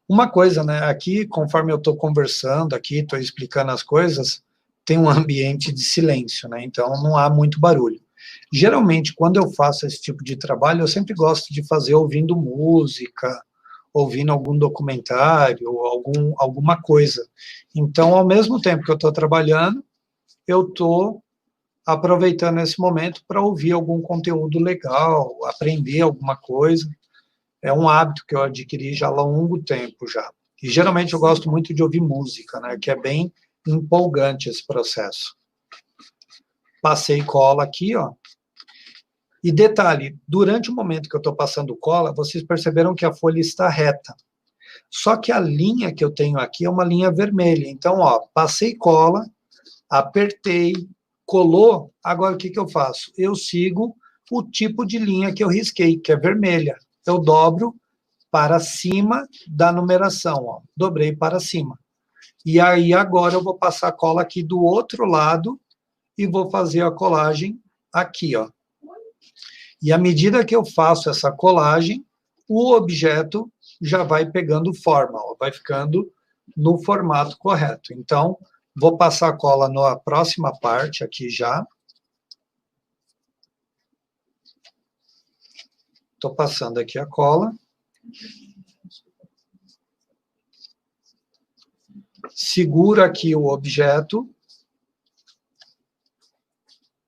Uma coisa, né, aqui, conforme eu estou conversando aqui, estou explicando as coisas, tem um ambiente de silêncio, né, então não há muito barulho. Geralmente, quando eu faço esse tipo de trabalho, eu sempre gosto de fazer ouvindo música, ouvindo algum documentário, alguma coisa. Então, ao mesmo tempo que eu estou trabalhando, eu estou aproveitando esse momento para ouvir algum conteúdo legal, aprender alguma coisa. É um hábito que eu adquiri já há longo tempo já. E geralmente eu gosto muito de ouvir música, né, que é bem empolgante esse processo. Passei cola aqui, ó. E detalhe, durante o momento que eu estou passando cola, vocês perceberam que a folha está reta. Só que a linha que eu tenho aqui é uma linha vermelha. Então, ó, passei cola, apertei, colou, agora o que eu faço? Eu sigo o tipo de linha que eu risquei, que é vermelha. Eu dobro para cima da numeração, ó. Dobrei para cima. E aí agora eu vou passar a cola aqui do outro lado e vou fazer a colagem aqui, ó. E à medida que eu faço essa colagem, o objeto já vai pegando forma, ó, vai ficando no formato correto. Então, vou passar a cola na próxima parte aqui já. Estou passando aqui a cola. Seguro aqui o objeto.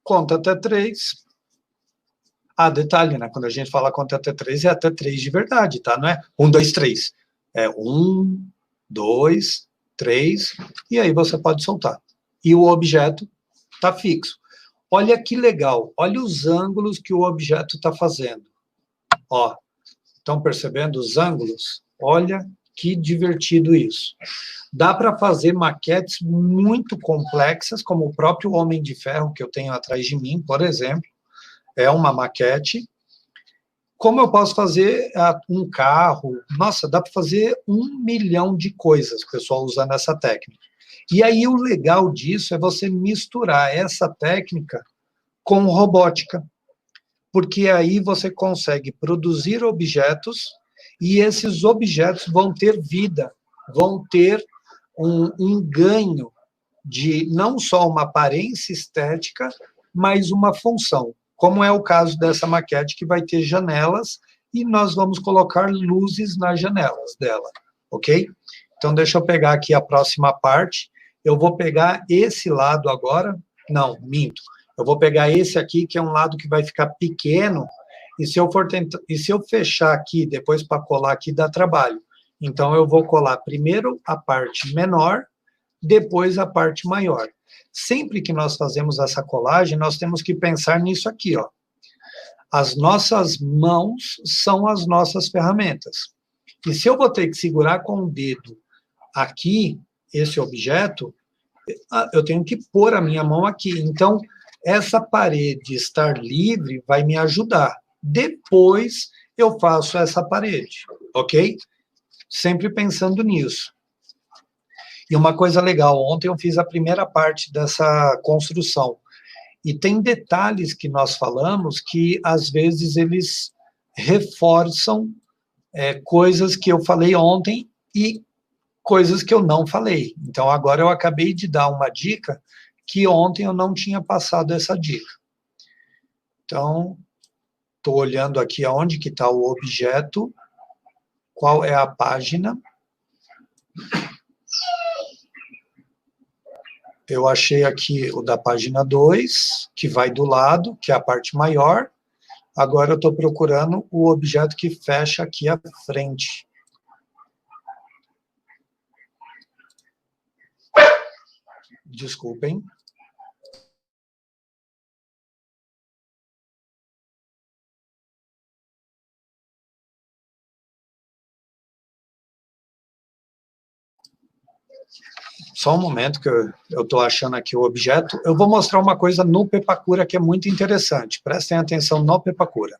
Conta até 3. Ah, detalhe, né? Quando a gente fala conta até 3, é até 3 de verdade, tá? Não é 1, 2, 3. É 1, 2, 3, e aí você pode soltar. E o objeto está fixo. Olha que legal, olha os ângulos que o objeto está fazendo. Ó, estão percebendo os ângulos? Olha que divertido isso. Dá para fazer maquetes muito complexas, como o próprio Homem de Ferro que eu tenho atrás de mim, por exemplo. É uma maquete. Como eu posso fazer um carro? Nossa, dá para fazer 1 milhão de coisas, o pessoal usando essa técnica. E aí o legal disso é você misturar essa técnica com robótica, porque aí você consegue produzir objetos e esses objetos vão ter vida, vão ter um ganho de não só uma aparência estética, mas uma função, como é o caso dessa maquete que vai ter janelas e nós vamos colocar luzes nas janelas dela, ok? Então, deixa eu pegar aqui a próxima parte. Eu vou pegar esse lado agora. Não, minto. Eu vou pegar esse aqui, que é um lado que vai ficar pequeno, e se eu for tentar, e se eu fechar aqui, depois para colar aqui, dá trabalho. Então, eu vou colar primeiro a parte menor, depois a parte maior. Sempre que nós fazemos essa colagem, nós temos que pensar nisso aqui, ó. As nossas mãos são as nossas ferramentas. E se eu vou ter que segurar com o dedo aqui, esse objeto, eu tenho que pôr a minha mão aqui. Então, essa parede estar livre vai me ajudar. Depois, eu faço essa parede, ok? Sempre pensando nisso. E uma coisa legal, ontem eu fiz a primeira parte dessa construção. E tem detalhes que nós falamos que, às vezes, eles reforçam coisas que eu falei ontem e coisas que eu não falei. Então, agora eu acabei de dar uma dica que ontem eu não tinha passado essa dica. Então, estou olhando aqui aonde que está o objeto, qual é a página. Eu achei aqui o da página 2, que vai do lado, que é a parte maior. Agora eu estou procurando o objeto que fecha aqui à frente. Desculpem. Só um momento que eu estou achando aqui o objeto. Eu vou mostrar uma coisa no Pepacura que é muito interessante. Prestem atenção no Pepacura.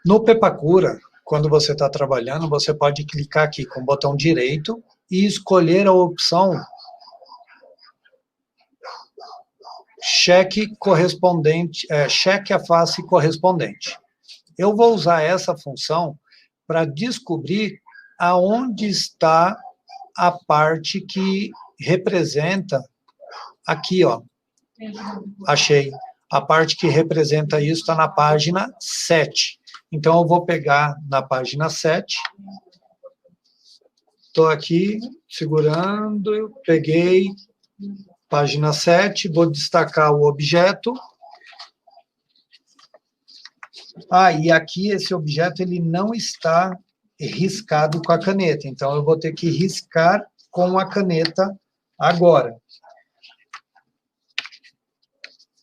No Pepacura, quando você está trabalhando, você pode clicar aqui com o botão direito e escolher a opção cheque correspondente, cheque a face correspondente. Eu vou usar essa função para descobrir aonde está a parte que representa, aqui, ó, achei, a parte que representa isso está na página 7. Então, eu vou pegar na página 7, estou aqui segurando, peguei, página 7, vou destacar o objeto. E aqui esse objeto ele não está riscado com a caneta, então eu vou ter que riscar com a caneta agora.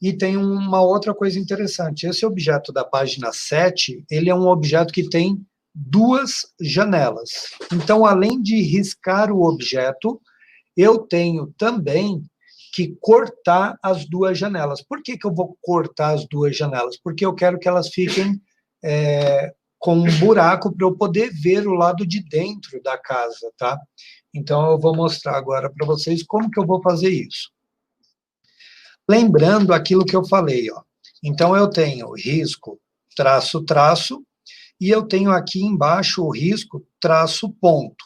E tem uma outra coisa interessante, esse objeto da página 7, ele é um objeto que tem 2 janelas. Então, além de riscar o objeto, eu tenho também que cortar as 2 janelas. Por que eu vou cortar as 2 janelas? Porque eu quero que elas fiquem com um buraco para eu poder ver o lado de dentro da casa, tá? Então, eu vou mostrar agora para vocês como que eu vou fazer isso. Lembrando aquilo que eu falei, ó. Então, eu tenho risco, traço, traço, e eu tenho aqui embaixo o risco, traço, ponto.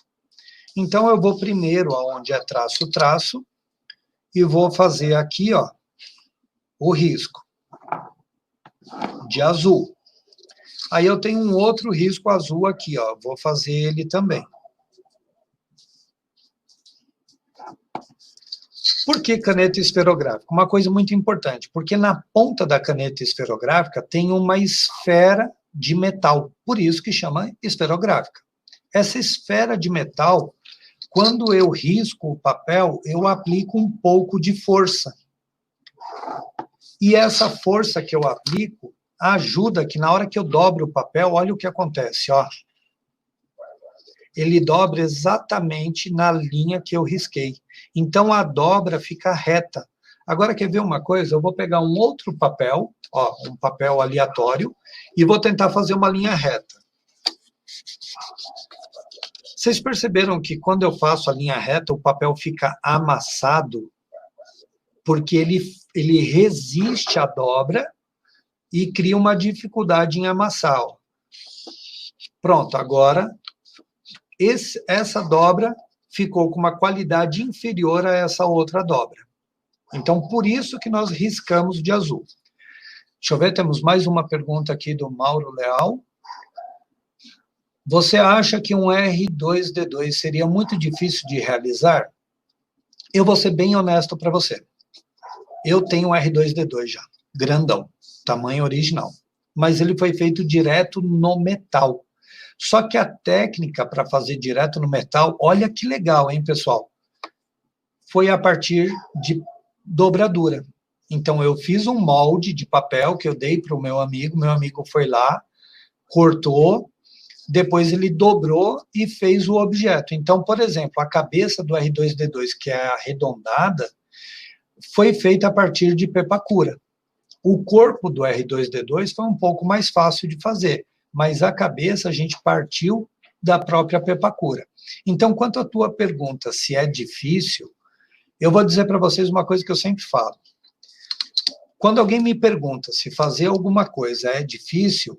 Então, eu vou primeiro aonde é traço, traço, e vou fazer aqui, ó, o risco de azul. Aí eu tenho um outro risco azul aqui, ó, vou fazer ele também. Por que caneta esferográfica? Uma coisa muito importante, porque na ponta da caneta esferográfica tem uma esfera de metal, por isso que chama esferográfica. Essa esfera de metal, quando eu risco o papel, eu aplico um pouco de força. E essa força que eu aplico ajuda que na hora que eu dobro o papel, olha o que acontece, ó. Ele dobra exatamente na linha que eu risquei. Então, a dobra fica reta. Agora, quer ver uma coisa? Eu vou pegar um outro papel, ó, um papel aleatório, e vou tentar fazer uma linha reta. Vocês perceberam que quando eu faço a linha reta, o papel fica amassado? Porque ele resiste à dobra e cria uma dificuldade em amassar. Ó. Pronto, agora essa dobra ficou com uma qualidade inferior a essa outra dobra. Então, por isso que nós riscamos de azul. Deixa eu ver, temos mais uma pergunta aqui do Mauro Leal. Você acha que um R2D2 seria muito difícil de realizar? Eu vou ser bem honesto para você. Eu tenho um R2D2 já, grandão, tamanho original. Mas ele foi feito direto no metal. Só que a técnica para fazer direto no metal, olha que legal, hein, pessoal? Foi a partir de dobradura. Então, eu fiz um molde de papel que eu dei para o meu amigo foi lá, cortou, depois ele dobrou e fez o objeto. Então, por exemplo, a cabeça do R2D2, que é arredondada, foi feita a partir de Pepacura. O corpo do R2D2 foi um pouco mais fácil de fazer, mas a cabeça a gente partiu da própria Pepacura. Então, quanto à tua pergunta, se é difícil, eu vou dizer para vocês uma coisa que eu sempre falo. Quando alguém me pergunta se fazer alguma coisa é difícil,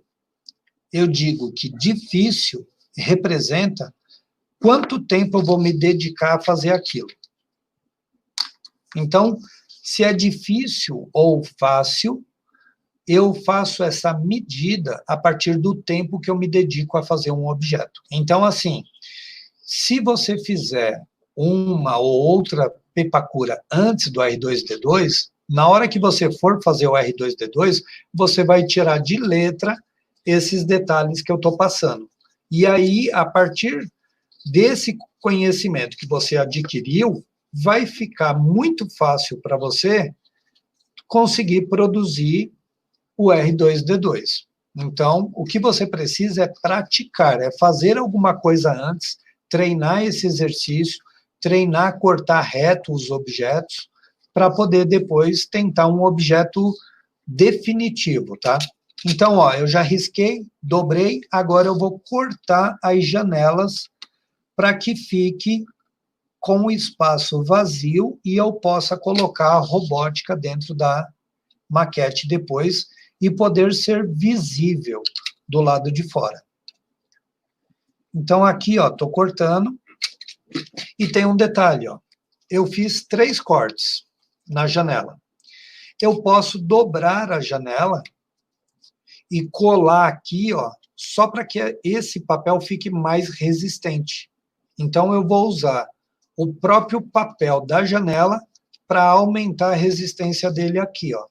eu digo que difícil representa quanto tempo eu vou me dedicar a fazer aquilo. Então, se é difícil ou fácil, eu faço essa medida a partir do tempo que eu me dedico a fazer um objeto. Então, assim, se você fizer uma ou outra Pepacura antes do R2D2, na hora que você for fazer o R2D2, você vai tirar de letra esses detalhes que eu estou passando. E aí, a partir desse conhecimento que você adquiriu, vai ficar muito fácil para você conseguir produzir o R2D2. Então, o que você precisa é praticar, é fazer alguma coisa antes, treinar esse exercício, treinar cortar reto os objetos, para poder depois tentar um objeto definitivo, tá? Então, ó, eu já risquei, dobrei, agora eu vou cortar as janelas para que fique com o espaço vazio e eu possa colocar a robótica dentro da maquete depois e poder ser visível do lado de fora. Então, aqui, ó, estou cortando. E tem um detalhe, ó. Eu fiz 3 cortes na janela. Eu posso dobrar a janela e colar aqui, ó, só para que esse papel fique mais resistente. Então, eu vou usar o próprio papel da janela para aumentar a resistência dele aqui, ó.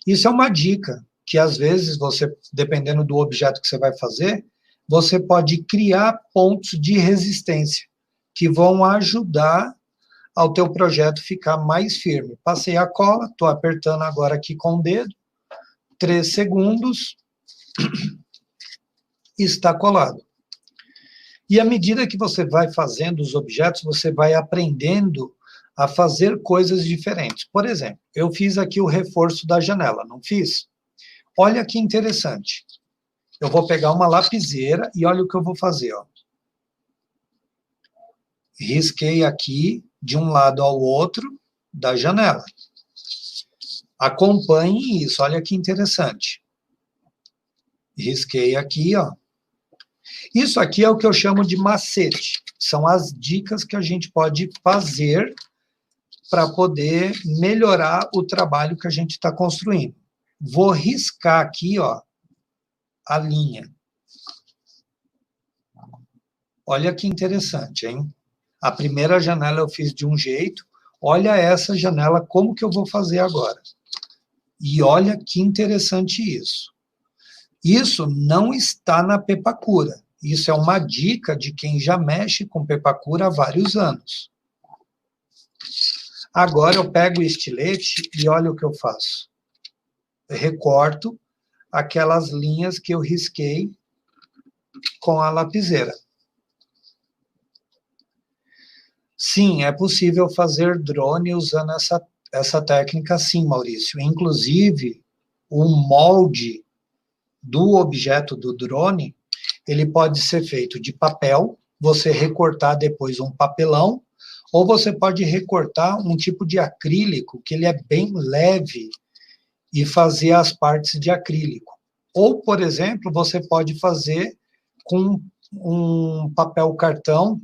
Isso é uma dica que, às vezes, você, dependendo do objeto que você vai fazer, você pode criar pontos de resistência que vão ajudar ao teu projeto ficar mais firme. Passei a cola, estou apertando agora aqui com o dedo, 3 segundos, está colado. E à medida que você vai fazendo os objetos, você vai aprendendo a fazer coisas diferentes. Por exemplo, eu fiz aqui o reforço da janela, não fiz? Olha que interessante. Eu vou pegar uma lapiseira e olha o que eu vou fazer, ó. Risquei aqui de um lado ao outro da janela. Acompanhe isso, olha que interessante. Risquei aqui, ó. Isso aqui é o que eu chamo de macete. São as dicas que a gente pode fazer para poder melhorar o trabalho que a gente está construindo. Vou riscar aqui, ó, a linha. Olha que interessante, hein? A primeira janela eu fiz de um jeito, olha essa janela, como que eu vou fazer agora? E olha que interessante isso. Isso não está na Pepacura. Isso é uma dica de quem já mexe com Pepacura há vários anos. Agora eu pego o estilete e olha o que eu faço. Eu recorto aquelas linhas que eu risquei com a lapiseira. Sim, é possível fazer drone usando essa técnica, sim, Maurício. Inclusive, o molde do objeto do drone, ele pode ser feito de papel, você recortar depois um papelão, ou você pode recortar um tipo de acrílico, que ele é bem leve, e fazer as partes de acrílico. Ou, por exemplo, você pode fazer com um papel cartão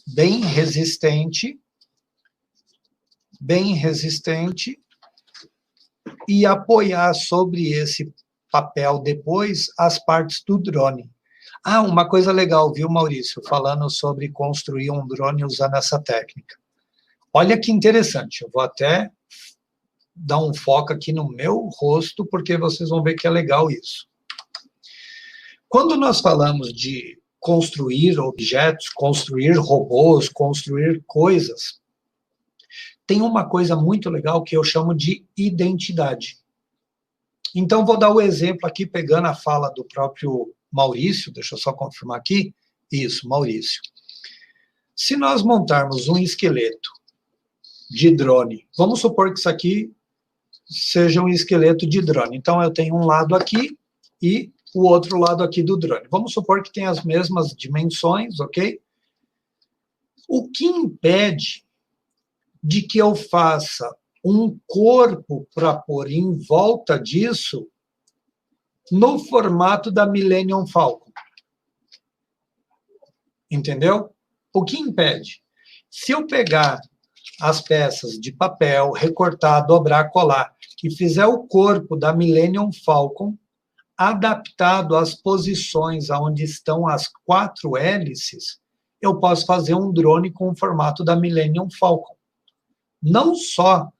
bem resistente, e apoiar sobre esse papel depois as partes do drone. Ah, uma coisa legal, viu, Maurício, falando sobre construir um drone usando essa técnica. Olha que interessante, eu vou até dar um foco aqui no meu rosto, porque vocês vão ver que é legal isso. Quando nós falamos de construir objetos, construir robôs, construir coisas, tem uma coisa muito legal que eu chamo de identidade. Então, vou dar o exemplo aqui, pegando a fala do próprio Maurício, deixa eu só confirmar aqui. Isso, Maurício. Se nós montarmos um esqueleto de drone, vamos supor que isso aqui seja um esqueleto de drone. Então, eu tenho um lado aqui e o outro lado aqui do drone. Vamos supor que tem as mesmas dimensões, ok? O que impede de que eu faça um corpo para pôr em volta disso no formato da Millennium Falcon? Entendeu? O que impede? Se eu pegar as peças de papel, recortar, dobrar, colar, e fizer o corpo da Millennium Falcon adaptado às posições onde estão as 4 hélices, eu posso fazer um drone com o formato da Millennium Falcon. Não só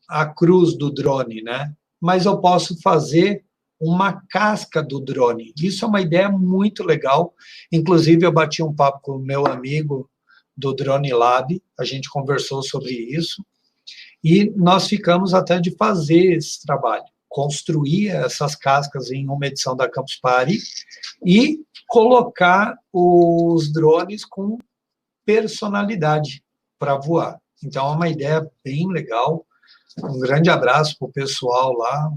a cruz do drone, né? Mas eu posso fazer uma casca do drone. Isso é uma ideia muito legal. Inclusive, eu bati um papo com o meu amigo do Drone Lab, a gente conversou sobre isso, e nós ficamos até de fazer esse trabalho, construir essas cascas em uma edição da Campus Party e colocar os drones com personalidade para voar. Então, é uma ideia bem legal. Um grande abraço para o pessoal lá.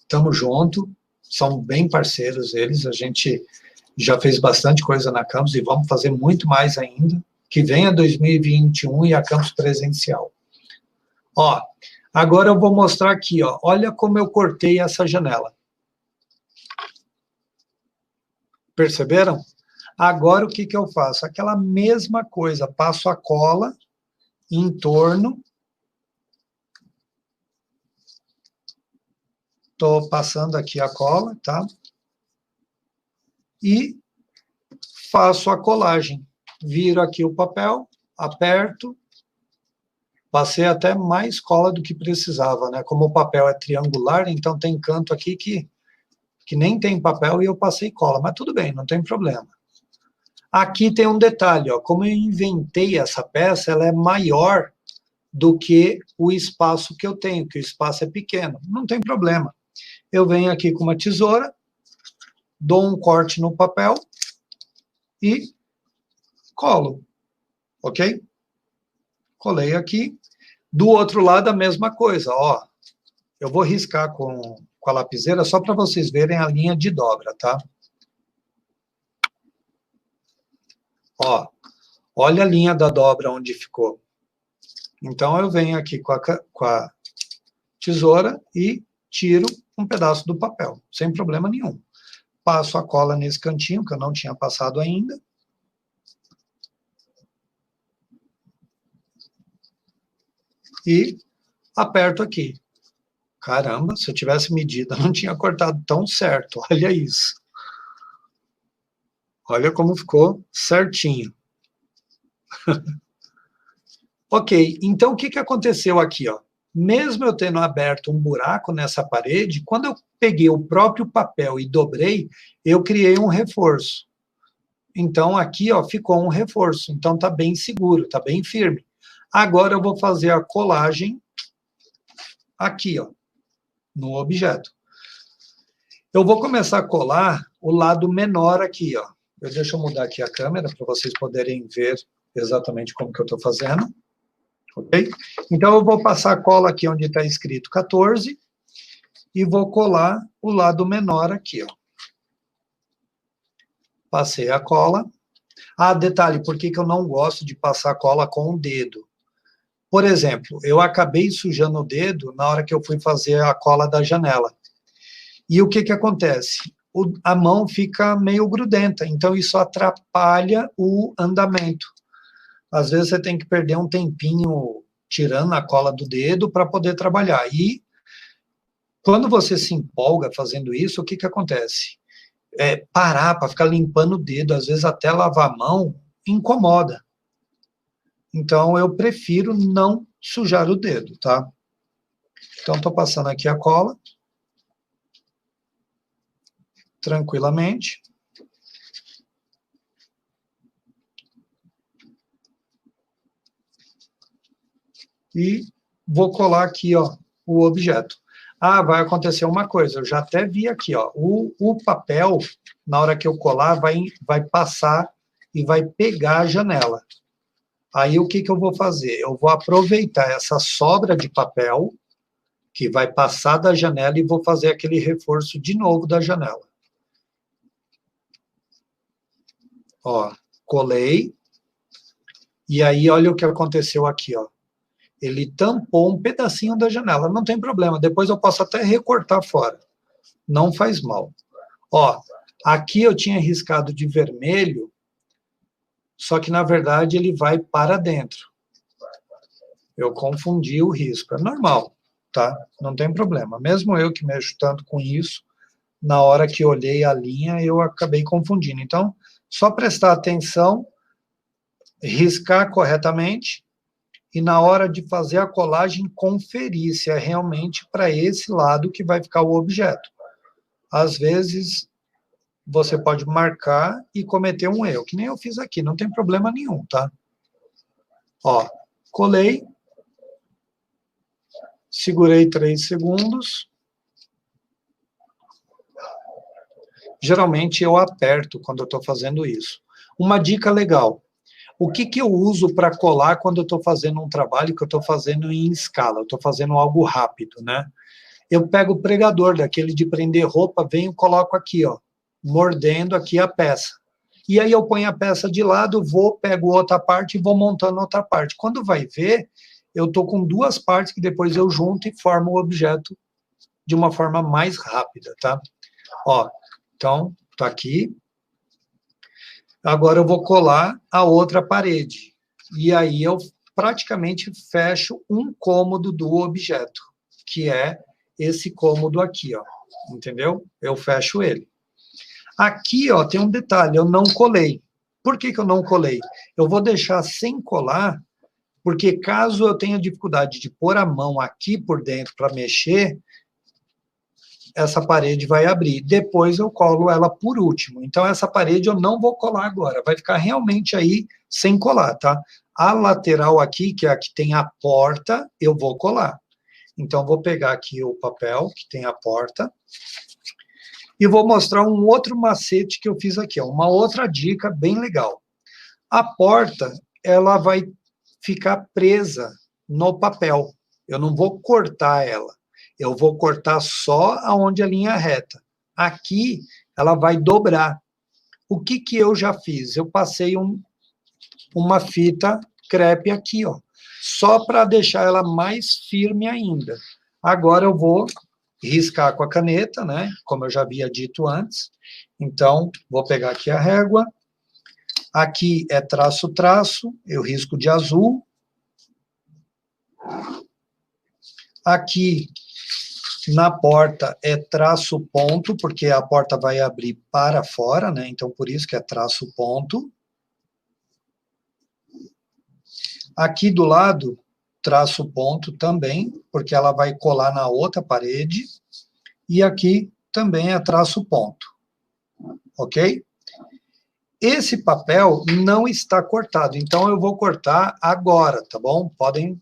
Tamo junto, são bem parceiros eles, a gente já fez bastante coisa na campus e vamos fazer muito mais ainda, que venha 2021 e a campus presencial. Ó, agora eu vou mostrar aqui, ó, olha como eu cortei essa janela. Perceberam? Agora o que eu faço? Aquela mesma coisa, passo a cola em torno. Estou passando aqui a cola, tá? E faço a colagem. Viro aqui o papel, aperto. Passei até mais cola do que precisava, né? Como o papel é triangular, então tem canto aqui que nem tem papel e eu passei cola. Mas tudo bem, não tem problema. Aqui tem um detalhe, ó. Como eu inventei essa peça, ela é maior do que o espaço que eu tenho, que o espaço é pequeno. Não tem problema. Eu venho aqui com uma tesoura, dou um corte no papel e colo, ok? Colei aqui. Do outro lado, a mesma coisa, ó. Eu vou riscar com a lapiseira só para vocês verem a linha de dobra, tá? Ó, olha a linha da dobra onde ficou. Então, eu venho aqui com a tesoura e tiro um pedaço do papel, sem problema nenhum. Passo a cola nesse cantinho, que eu não tinha passado ainda. E aperto aqui. Caramba, se eu tivesse medido, eu não tinha cortado tão certo. Olha isso. Olha como ficou certinho. Ok, então o que aconteceu aqui, ó? Mesmo eu tendo aberto um buraco nessa parede, quando eu peguei o próprio papel e dobrei, eu criei um reforço. Então, aqui, ó, ficou um reforço. Então, tá bem seguro, tá bem firme. Agora, eu vou fazer a colagem aqui, ó, no objeto. Eu vou começar a colar o lado menor aqui, ó. Deixa eu mudar aqui a câmera para vocês poderem ver exatamente como que eu estou fazendo. Ok? Então, eu vou passar a cola aqui onde está escrito 14 e vou colar o lado menor aqui, ó. Passei a cola. Ah, detalhe, por que eu não gosto de passar cola com o dedo? Por exemplo, eu acabei sujando o dedo na hora que eu fui fazer a cola da janela. E o que acontece? A mão fica meio grudenta, então isso atrapalha o andamento. Às vezes você tem que perder um tempinho tirando a cola do dedo para poder trabalhar. E quando você se empolga fazendo isso, o que acontece? Parar para ficar limpando o dedo, às vezes até lavar a mão, incomoda. Então, eu prefiro não sujar o dedo, tá? Então, estou passando aqui a cola. Tranquilamente. E vou colar aqui, ó, o objeto. Ah, vai acontecer uma coisa, eu já até vi aqui, ó, o papel, na hora que eu colar, vai passar e vai pegar a janela. Aí, o que eu vou fazer? Eu vou aproveitar essa sobra de papel, que vai passar da janela, e vou fazer aquele reforço de novo da janela. Ó, colei. E aí, olha o que aconteceu aqui, ó. Ele tampou um pedacinho da janela. Não tem problema, depois eu posso até recortar fora. Não faz mal. Ó, aqui eu tinha riscado de vermelho, só que, na verdade, ele vai para dentro. Eu confundi o risco. É normal, tá? Não tem problema. Mesmo eu que mexo tanto com isso, na hora que olhei a linha, eu acabei confundindo. Então, só prestar atenção, riscar corretamente, e na hora de fazer a colagem, conferir se é realmente para esse lado que vai ficar o objeto. Às vezes, você pode marcar e cometer um erro, que nem eu fiz aqui, não tem problema nenhum, tá? Ó, colei, segurei 3 segundos. Geralmente, eu aperto quando eu estou fazendo isso. Uma dica legal. O que eu uso para colar quando eu estou fazendo um trabalho que eu estou fazendo em escala? Eu estou fazendo algo rápido, né? Eu pego o pregador, daquele de prender roupa, venho e coloco aqui, ó, mordendo aqui a peça. E aí eu ponho a peça de lado, pego outra parte e vou montando outra parte. Quando vai ver, eu estou com duas partes que depois eu junto e formo o objeto de uma forma mais rápida, tá? Ó, então, tá aqui. Agora eu vou colar a outra parede. E aí eu praticamente fecho um cômodo do objeto, que é esse cômodo aqui, ó. Entendeu? Eu fecho ele. Aqui, ó, tem um detalhe, eu não colei. Por que que eu não colei? Eu vou deixar sem colar, porque caso eu tenha dificuldade de pôr a mão aqui por dentro para mexer, essa parede vai abrir. Depois eu colo ela por último. Então, essa parede eu não vou colar agora. Vai ficar realmente aí sem colar, tá? A lateral aqui, que é a que tem a porta, eu vou colar. Então, vou pegar aqui o papel que tem a porta e vou mostrar um outro macete que eu fiz aqui, ó, uma outra dica bem legal. A porta, ela vai ficar presa no papel. Eu não vou cortar ela. Eu vou cortar só aonde a linha é reta. Aqui, ela vai dobrar. O que que eu já fiz? Eu passei uma fita crepe aqui, ó, só para deixar ela mais firme ainda. Agora eu vou riscar com a caneta, né? Como eu já havia dito antes. Então, vou pegar aqui a régua. Aqui é traço, eu risco de azul. Aqui na porta é traço ponto, porque a porta vai abrir para fora, né? Então, por isso que é traço ponto. Aqui do lado, traço ponto também, porque ela vai colar na outra parede. E aqui também é traço ponto. Ok? Esse papel não está cortado, então eu vou cortar agora, tá bom? Podem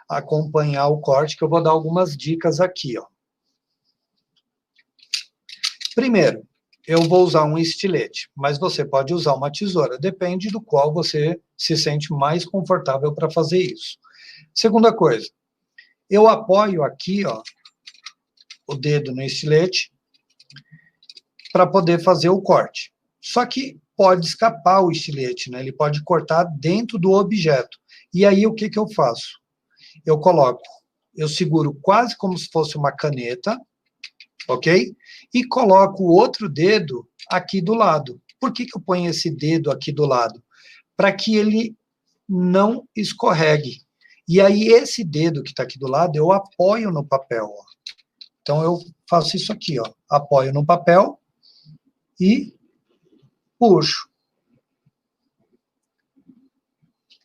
acompanhar o corte, que eu vou dar algumas dicas aqui, ó. Primeiro, eu vou usar um estilete, mas você pode usar uma tesoura, depende do qual você se sente mais confortável para fazer isso. Segunda coisa, eu apoio aqui, ó, o dedo no estilete para poder fazer o corte. Só que pode escapar o estilete, né? Ele pode cortar dentro do objeto. E aí o que que eu faço? Eu seguro quase como se fosse uma caneta, ok? E coloco o outro dedo aqui do lado. Por que que eu ponho esse dedo aqui do lado? Para que ele não escorregue. E aí esse dedo que está aqui do lado, eu apoio no papel, ó. Então eu faço isso aqui, ó. Apoio no papel e puxo.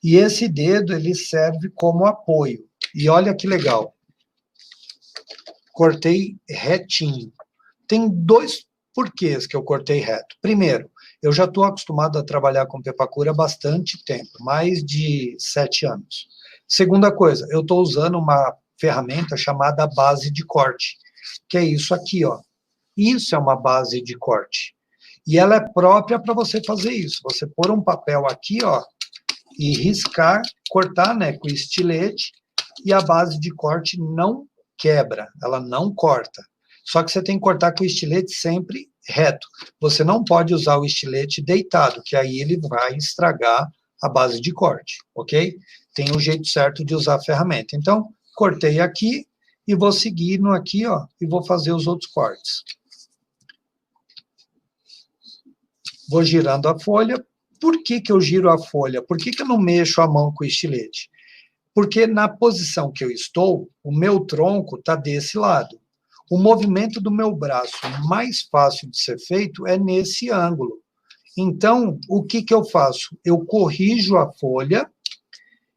E esse dedo, ele serve como apoio. E olha que legal. Cortei retinho. Tem dois porquês que eu cortei reto. Primeiro, eu já estou acostumado a trabalhar com pepacura há bastante tempo, mais de 7 anos. Segunda coisa, eu estou usando uma ferramenta chamada base de corte, que é isso aqui, ó. Isso é uma base de corte. E ela é própria para você fazer isso. Você pôr um papel aqui, ó, e riscar, cortar, né, com estilete, e a base de corte não quebra, ela não corta. Só que você tem que cortar com o estilete sempre reto. Você não pode usar o estilete deitado, que aí ele vai estragar a base de corte, ok? Tem um jeito certo de usar a ferramenta. Então, cortei aqui e vou seguir no aqui, ó, e vou fazer os outros cortes. Vou girando a folha. Por que que eu giro a folha? Por que que eu não mexo a mão com o estilete? Porque na posição que eu estou, o meu tronco está desse lado. O movimento do meu braço mais fácil de ser feito é nesse ângulo. Então, o que que eu faço? Eu corrijo a folha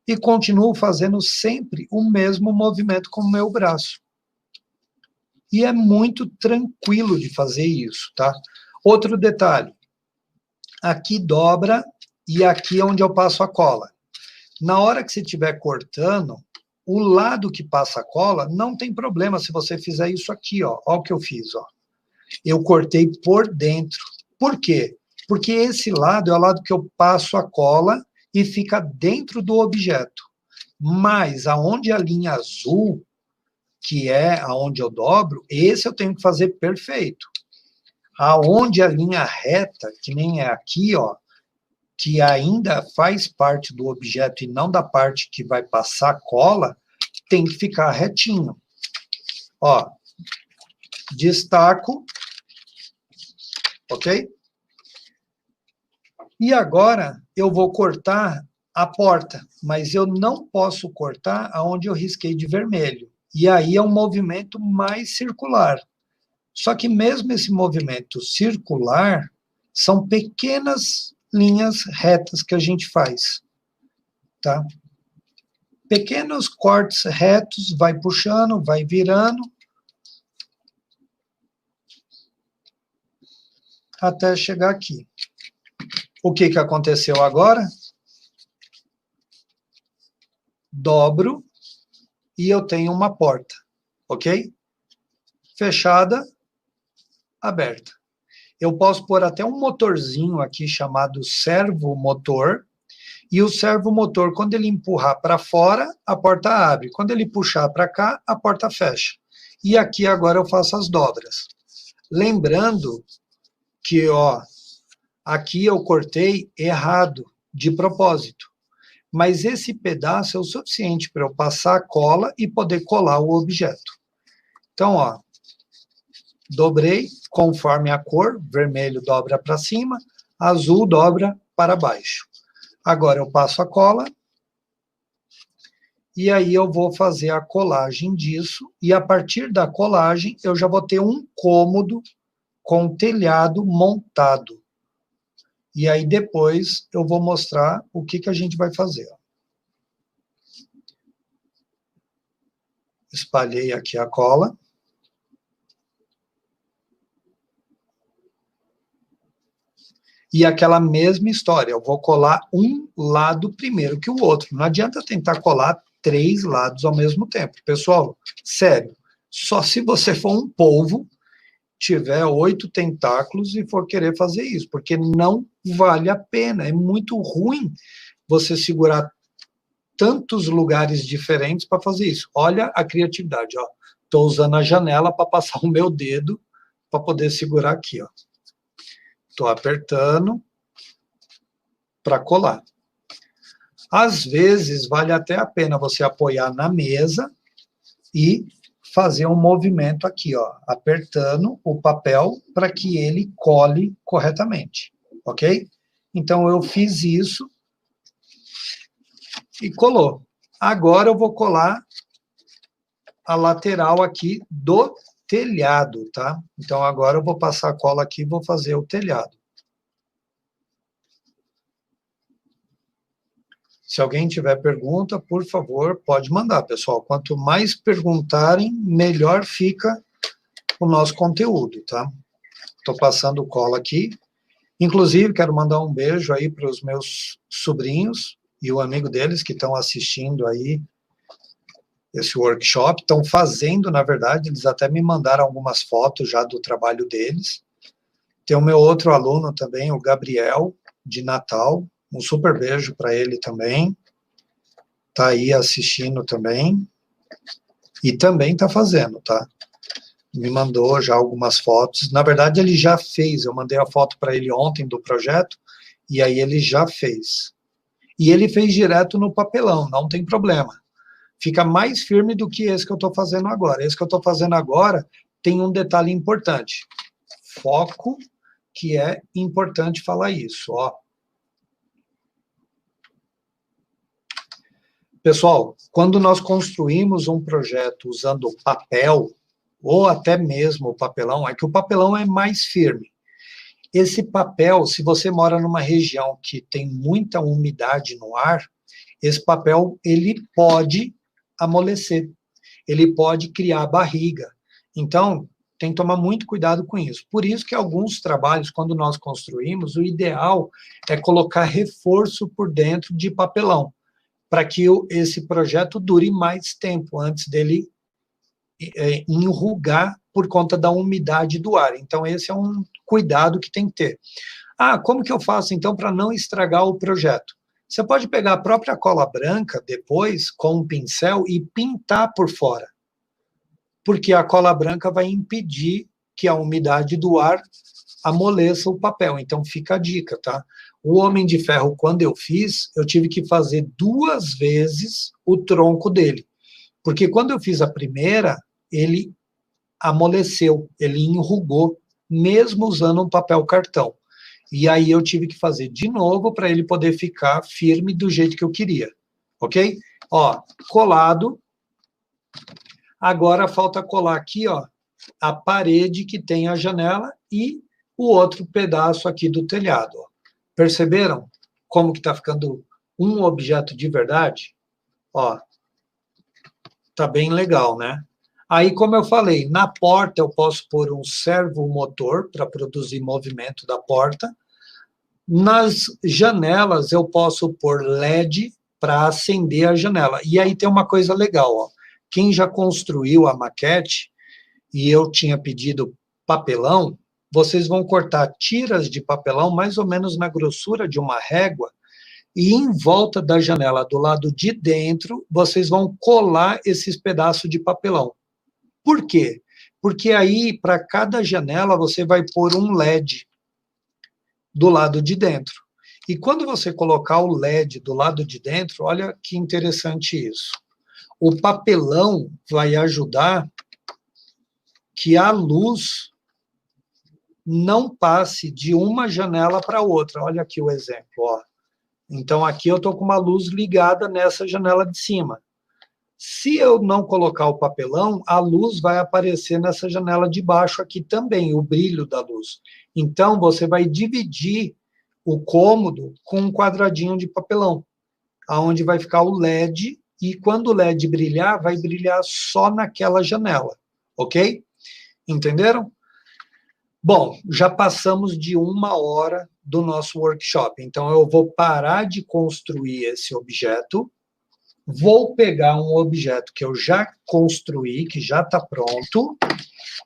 e continuo fazendo sempre o mesmo movimento com o meu braço. E é muito tranquilo de fazer isso, tá? Outro detalhe. Aqui dobra e aqui é onde eu passo a cola. Na hora que você estiver cortando, o lado que passa a cola, não tem problema se você fizer isso aqui, ó. Olha o que eu fiz, ó. Eu cortei por dentro. Por quê? Porque esse lado é o lado que eu passo a cola e fica dentro do objeto. Mas aonde a linha azul, que é aonde eu dobro, esse eu tenho que fazer perfeito. Aonde a linha reta, que nem é aqui, ó, que ainda faz parte do objeto e não da parte que vai passar cola, tem que ficar retinho. Ó, destaco, ok? E agora eu vou cortar a porta, mas eu não posso cortar aonde eu risquei de vermelho. E aí é um movimento mais circular. Só que mesmo esse movimento circular, são pequenas linhas retas que a gente faz, tá? Pequenos cortes retos, vai puxando, vai virando, até chegar aqui. O que aconteceu agora? Dobro e eu tenho uma porta, ok? Fechada, aberta. Eu posso pôr até um motorzinho aqui chamado servomotor, e o servomotor, quando ele empurrar para fora, a porta abre. Quando ele puxar para cá, a porta fecha. E aqui agora eu faço as dobras. Lembrando que, ó, aqui eu cortei errado, de propósito. Mas esse pedaço é o suficiente para eu passar a cola e poder colar o objeto. Então, ó, dobrei conforme a cor, vermelho dobra para cima, azul dobra para baixo. Agora eu passo a cola, e aí eu vou fazer a colagem disso, e a partir da colagem eu já vou ter um cômodo com telhado montado. E aí depois eu vou mostrar o que a gente vai fazer. Espalhei aqui a cola. E aquela mesma história, eu vou colar um lado primeiro que o outro. Não adianta tentar colar 3 lados ao mesmo tempo. Pessoal, sério, só se você for um polvo, tiver 8 tentáculos e for querer fazer isso, porque não vale a pena. É muito ruim você segurar tantos lugares diferentes para fazer isso. Olha a criatividade, ó. Estou usando a janela para passar o meu dedo para poder segurar aqui, ó. Estou apertando para colar. Às vezes, vale até a pena você apoiar na mesa e fazer um movimento aqui, ó, apertando o papel para que ele cole corretamente, ok? Então, eu fiz isso e colou. Agora, eu vou colar a lateral aqui do telhado, tá? Então, agora eu vou passar a cola aqui e vou fazer o telhado. Se alguém tiver pergunta, por favor, pode mandar, pessoal. Quanto mais perguntarem, melhor fica o nosso conteúdo, tá? Estou passando cola aqui. Inclusive, quero mandar um beijo aí para os meus sobrinhos e o amigo deles que estão assistindo aí esse workshop. Estão fazendo, na verdade, eles até me mandaram algumas fotos já do trabalho deles. Tem o meu outro aluno também, o Gabriel, de Natal. Um super beijo para ele também. Está aí assistindo também. E também está fazendo, tá? Me mandou já algumas fotos. Na verdade, ele já fez. Eu mandei a foto para ele ontem do projeto, e aí ele já fez. E ele fez direto no papelão, não tem problema. Fica mais firme do que esse que eu estou fazendo agora. Esse que eu estou fazendo agora tem um detalhe importante. Foco, que é importante falar isso, ó. Pessoal, quando nós construímos um projeto usando papel, ou até mesmo o papelão, é que o papelão é mais firme. Esse papel, se você mora numa região que tem muita umidade no ar, esse papel, ele pode amolecer, ele pode criar barriga. Então, tem que tomar muito cuidado com isso. Por isso que alguns trabalhos, quando nós construímos, o ideal é colocar reforço por dentro de papelão, para que esse projeto dure mais tempo antes dele enrugar por conta da umidade do ar. Então, esse é um cuidado que tem que ter. Ah, como que eu faço, então, para não estragar o projeto? Você pode pegar a própria cola branca, depois, com um pincel, e pintar por fora. porque a cola branca vai impedir que a umidade do ar amoleça o papel. Então, fica a dica, tá? O Homem de Ferro, quando eu fiz, eu tive que fazer 2 vezes o tronco dele. Porque quando eu fiz a primeira, ele amoleceu, ele enrugou, mesmo usando um papel cartão. E aí eu tive que fazer de novo para ele poder ficar firme do jeito que eu queria. Ok? Ó, colado. Agora falta colar aqui, ó, a parede que tem a janela e o outro pedaço aqui do telhado. Ó. Perceberam como que está ficando um objeto de verdade? Ó, tá bem legal, né? Aí, como eu falei, na porta eu posso pôr um servomotor para produzir movimento da porta. Nas janelas eu posso pôr LED para acender a janela. E aí tem uma coisa legal, ó. Quem já construiu a maquete, e eu tinha pedido papelão, vocês vão cortar tiras de papelão mais ou menos na grossura de uma régua, e em volta da janela, do lado de dentro, vocês vão colar esses pedaços de papelão. Por quê? Porque aí, para cada janela, você vai pôr um LED do lado de dentro. E quando você colocar o LED do lado de dentro, olha que interessante isso. O papelão vai ajudar que a luz não passe de uma janela para outra. Olha aqui o exemplo, ó. Então, aqui eu estou com uma luz ligada nessa janela de cima. Se eu não colocar o papelão, a luz vai aparecer nessa janela de baixo aqui também, o brilho da luz. Então, você vai dividir o cômodo com um quadradinho de papelão, aonde vai ficar o LED, e quando o LED brilhar, vai brilhar só naquela janela, ok? Entenderam? Bom, já passamos de 1 hora do nosso workshop, então eu vou parar de construir esse objeto, vou pegar um objeto que eu já construí, que já está pronto,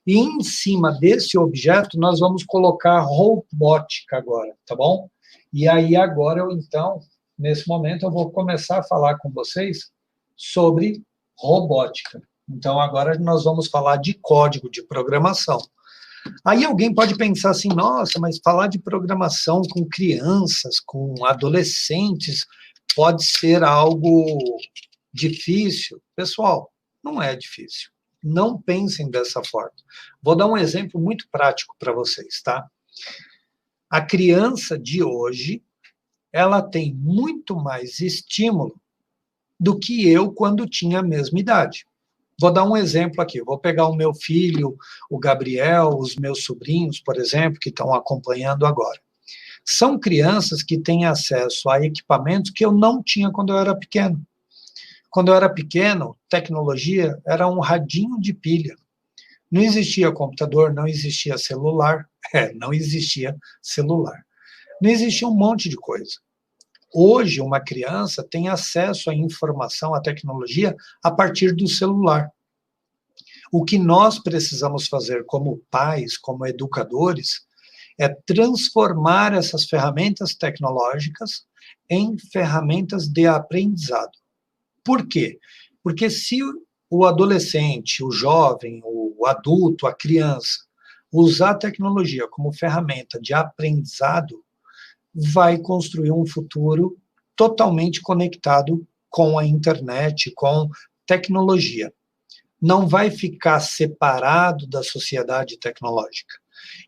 e em cima desse objeto nós vamos colocar robótica agora, tá bom? E aí agora eu, então, nesse momento eu vou começar a falar com vocês sobre robótica. Então agora nós vamos falar de código de programação. Aí alguém pode pensar assim, nossa, mas falar de programação com crianças, com adolescentes, pode ser algo difícil. Pessoal, não é difícil. Não pensem dessa forma. Vou dar um exemplo muito prático para vocês, tá? A criança de hoje, ela tem muito mais estímulo do que eu quando tinha a mesma idade. Vou dar um exemplo aqui. Vou pegar o meu filho, o Gabriel, os meus sobrinhos, por exemplo, que estão acompanhando agora. São crianças que têm acesso a equipamentos que eu não tinha quando eu era pequeno. Quando eu era pequeno, tecnologia era um radinho de pilha. Não existia computador, não existia celular. Não existia celular. Não existia um monte de coisa. Hoje, uma criança tem acesso à informação, à tecnologia, a partir do celular. O que nós precisamos fazer como pais, como educadores, é transformar essas ferramentas tecnológicas em ferramentas de aprendizado. Por quê? Porque se o adolescente, o jovem, o adulto, a criança, usar a tecnologia como ferramenta de aprendizado, vai construir um futuro totalmente conectado com a internet, com tecnologia. Não vai ficar separado da sociedade tecnológica.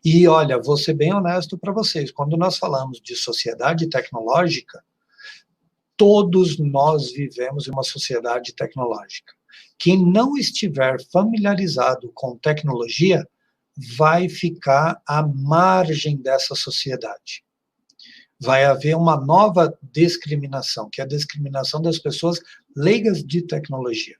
E, olha, vou ser bem honesto para vocês, quando nós falamos de sociedade tecnológica, todos nós vivemos em uma sociedade tecnológica. Quem não estiver familiarizado com tecnologia vai ficar à margem dessa sociedade. Vai haver uma nova discriminação, que é a discriminação das pessoas leigas de tecnologia.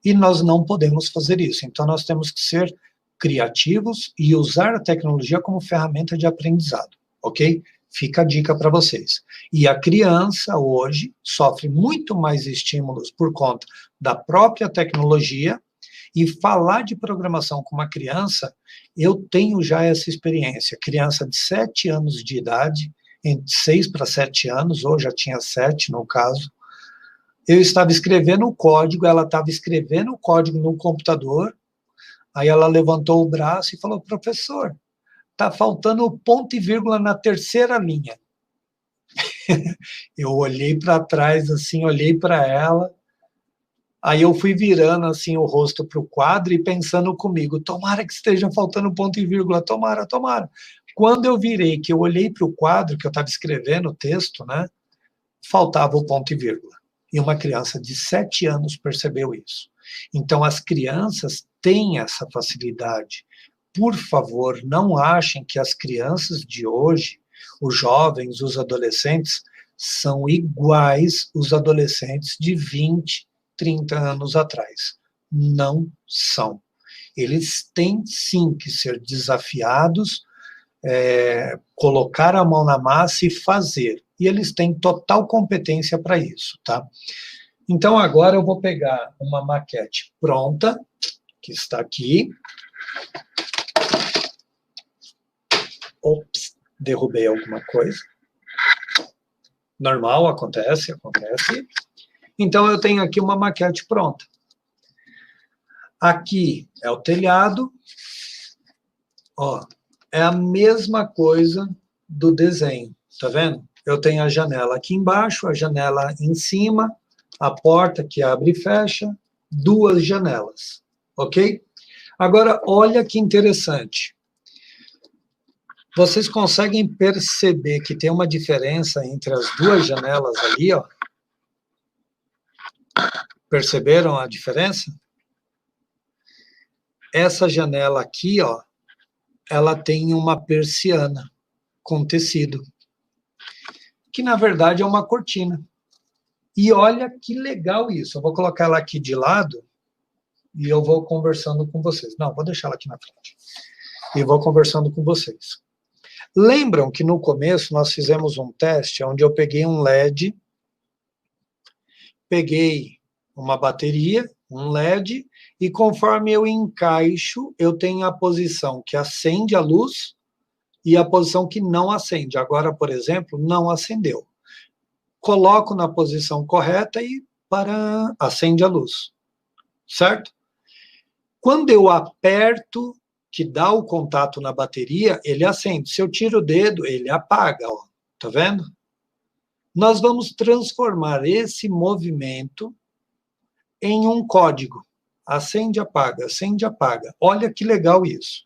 E nós não podemos fazer isso. Então, nós temos que ser criativos e usar a tecnologia como ferramenta de aprendizado, ok? Fica a dica para vocês. E a criança, hoje, sofre muito mais estímulos por conta da própria tecnologia, e falar de programação com uma criança, eu tenho já essa experiência. Criança de 7 anos de idade, entre 6 para 7 anos, ou já tinha 7 no caso, eu estava escrevendo o código, ela estava escrevendo o código no computador, Aí ela levantou o braço e falou, professor, está faltando ponto e vírgula na terceira linha. Eu olhei para trás, assim, olhei para ela, aí eu fui virando, assim, o rosto para o quadro e pensando comigo, tomara que esteja faltando ponto e vírgula, tomara, tomara. Quando eu virei, que eu olhei para o quadro, que eu estava escrevendo o texto, né, faltava o ponto e vírgula. E uma criança de 7 anos percebeu isso. Então, as crianças têm essa facilidade. Por favor, não achem que as crianças de hoje, os jovens, os adolescentes, são iguais os adolescentes de 20, 30 anos atrás. Não são. Eles têm sim que ser desafiados, colocar a mão na massa e fazer. E eles têm total competência para isso, tá? Então, agora eu vou pegar uma maquete pronta, que está aqui. Ops, derrubei alguma coisa. Normal, acontece. Então, eu tenho aqui uma maquete pronta. Aqui é o telhado. Ó, é a mesma coisa do desenho, tá vendo? Eu tenho a janela aqui embaixo, a janela em cima, a porta que abre e fecha, 2 janelas, ok? Agora, olha que interessante. Vocês conseguem perceber que tem uma diferença entre as 2 janelas ali, ó? Perceberam a diferença? Essa janela aqui, ó, ela tem uma persiana com tecido, que na verdade é uma cortina. E olha que legal isso. Eu vou colocar ela aqui de lado e eu vou conversando com vocês. Não, vou deixar ela aqui na frente. E vou conversando com vocês. Lembram que no começo nós fizemos um teste onde eu peguei um LED, peguei uma bateria, um LED, e conforme eu encaixo, eu tenho a posição que acende a luz e a posição que não acende. Agora, por exemplo, não acendeu. Coloco na posição correta e acende a luz, certo? Quando eu aperto, que dá o contato na bateria, ele acende. Se eu tiro o dedo, ele apaga, ó. Tá vendo? Nós vamos transformar esse movimento em um código. Acende, apaga, acende, apaga. Olha que legal isso.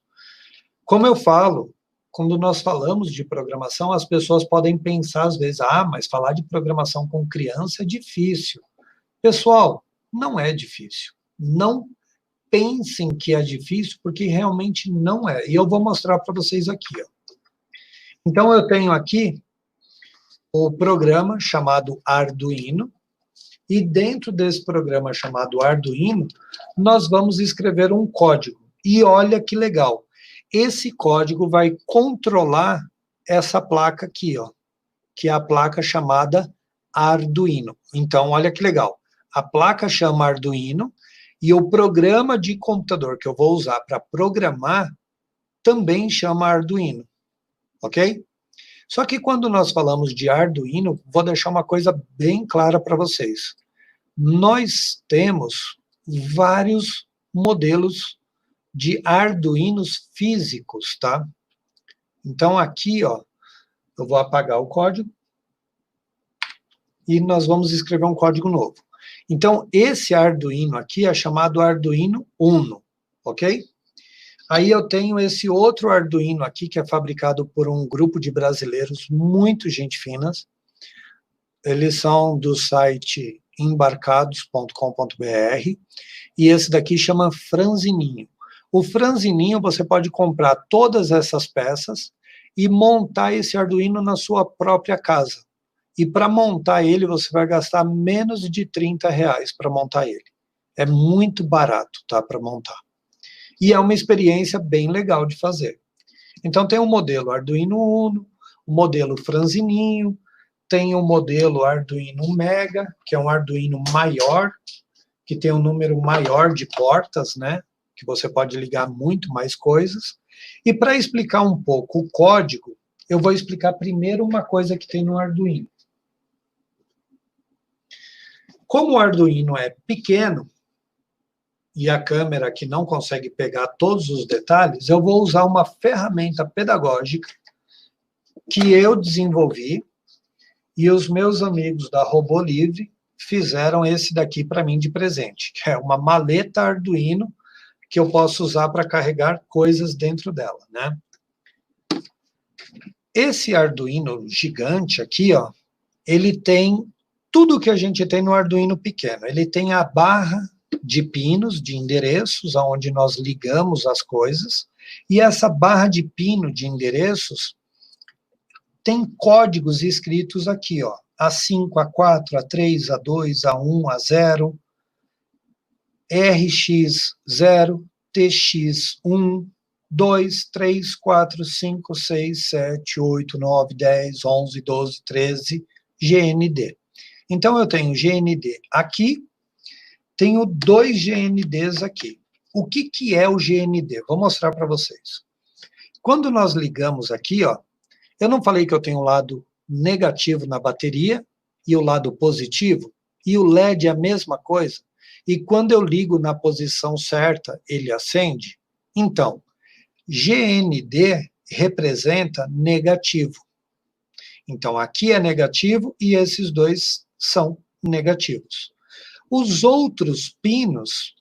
Como eu falo, quando nós falamos de programação, as pessoas podem pensar às vezes, mas falar de programação com criança é difícil. Pessoal, não é difícil. Não pensem que é difícil, porque realmente não é. E eu vou mostrar para vocês aqui, ó. Então, eu tenho aqui o programa chamado Arduino, e dentro desse programa chamado Arduino, nós vamos escrever um código. E olha que legal. Esse código vai controlar essa placa aqui, ó, que é a placa chamada Arduino. Então, olha que legal. A placa chama Arduino e o programa de computador que eu vou usar para programar também chama Arduino, ok? Só que quando nós falamos de Arduino, vou deixar uma coisa bem clara para vocês. Nós temos vários modelos de Arduinos físicos, tá? Então, aqui, ó, eu vou apagar o código e nós vamos escrever um código novo. Então, esse Arduino aqui é chamado Arduino Uno, ok? Aí eu tenho esse outro Arduino aqui, que é fabricado por um grupo de brasileiros muito gente finas. Eles são do site embarcados.com.br e esse daqui chama Franzininho. O Franzininho você pode comprar todas essas peças e montar esse Arduino na sua própria casa. E para montar ele, você vai gastar menos de R$30 para montar ele. É muito barato, tá, para montar. E é uma experiência bem legal de fazer. Então tem o modelo Arduino Uno, o modelo Franzininho, tem o modelo Arduino Mega, que é um Arduino maior, que tem um número maior de portas, né? Que você pode ligar muito mais coisas. E para explicar um pouco o código, eu vou explicar primeiro uma coisa que tem no Arduino. Como o Arduino é pequeno, e a câmera que não consegue pegar todos os detalhes, eu vou usar uma ferramenta pedagógica que eu desenvolvi e os meus amigos da Robô Livre fizeram esse daqui para mim de presente, que é uma maleta Arduino que eu posso usar para carregar coisas dentro dela, né? Esse Arduino gigante aqui, ó, ele tem tudo que a gente tem no Arduino pequeno. Ele tem a barra de pinos, de endereços, onde nós ligamos as coisas, e essa barra de pino de endereços tem códigos escritos aqui, ó, A5, A4, A3, A2, A1, A0, RX0, TX1, 2, 3, 4, 5, 6, 7, 8, 9, 10, 11, 12, 13, GND. Então, eu tenho GND aqui, tenho 2 GNDs aqui. O que é o GND? Vou mostrar para vocês. Quando nós ligamos aqui, ó, eu não falei que eu tenho o lado negativo na bateria e o lado positivo, e o LED é a mesma coisa. E quando eu ligo na posição certa, ele acende. Então, GND representa negativo. Então, aqui é negativo e esses dois são negativos. Os outros pinos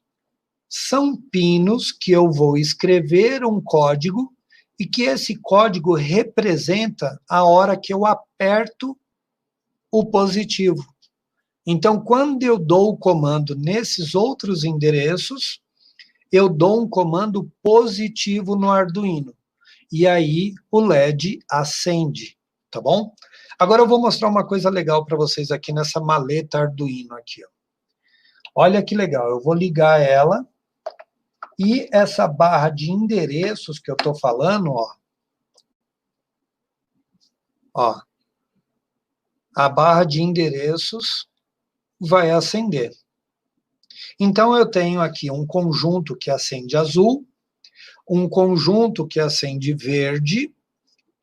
são pinos que eu vou escrever um código e que esse código representa a hora que eu aperto o positivo. Então, quando eu dou o comando nesses outros endereços, eu dou um comando positivo no Arduino. E aí o LED acende, tá bom? Agora eu vou mostrar uma coisa legal para vocês aqui nessa maleta Arduino aqui, ó. Olha que legal, eu vou ligar ela e essa barra de endereços que eu estou falando, ó, a barra de endereços vai acender. Então eu tenho aqui um conjunto que acende azul, um conjunto que acende verde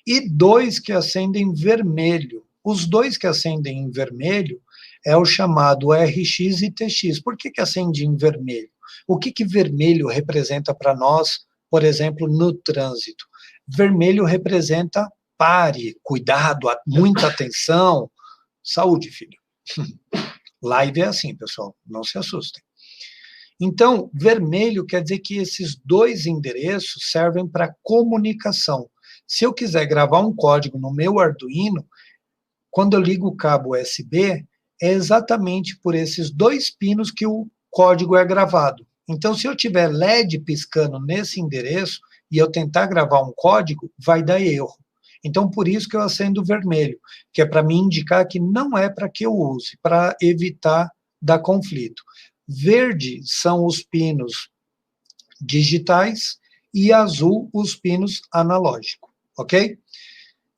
e 2 que acendem vermelho. Os 2 que acendem em vermelho é o chamado RX e TX. Por que acende em vermelho? O que vermelho representa para nós, por exemplo, no trânsito? Vermelho representa pare, cuidado, muita atenção. Saúde, filho. Live é assim, pessoal, não se assustem. Então, vermelho quer dizer que esses 2 endereços servem para comunicação. Se eu quiser gravar um código no meu Arduino, quando eu ligo o cabo USB, é exatamente por esses 2 pinos que o código é gravado. Então, se eu tiver LED piscando nesse endereço e eu tentar gravar um código, vai dar erro. Então, por isso que eu acendo o vermelho, que é para me indicar que não é para que eu use, para evitar dar conflito. Verde são os pinos digitais e azul os pinos analógicos, ok?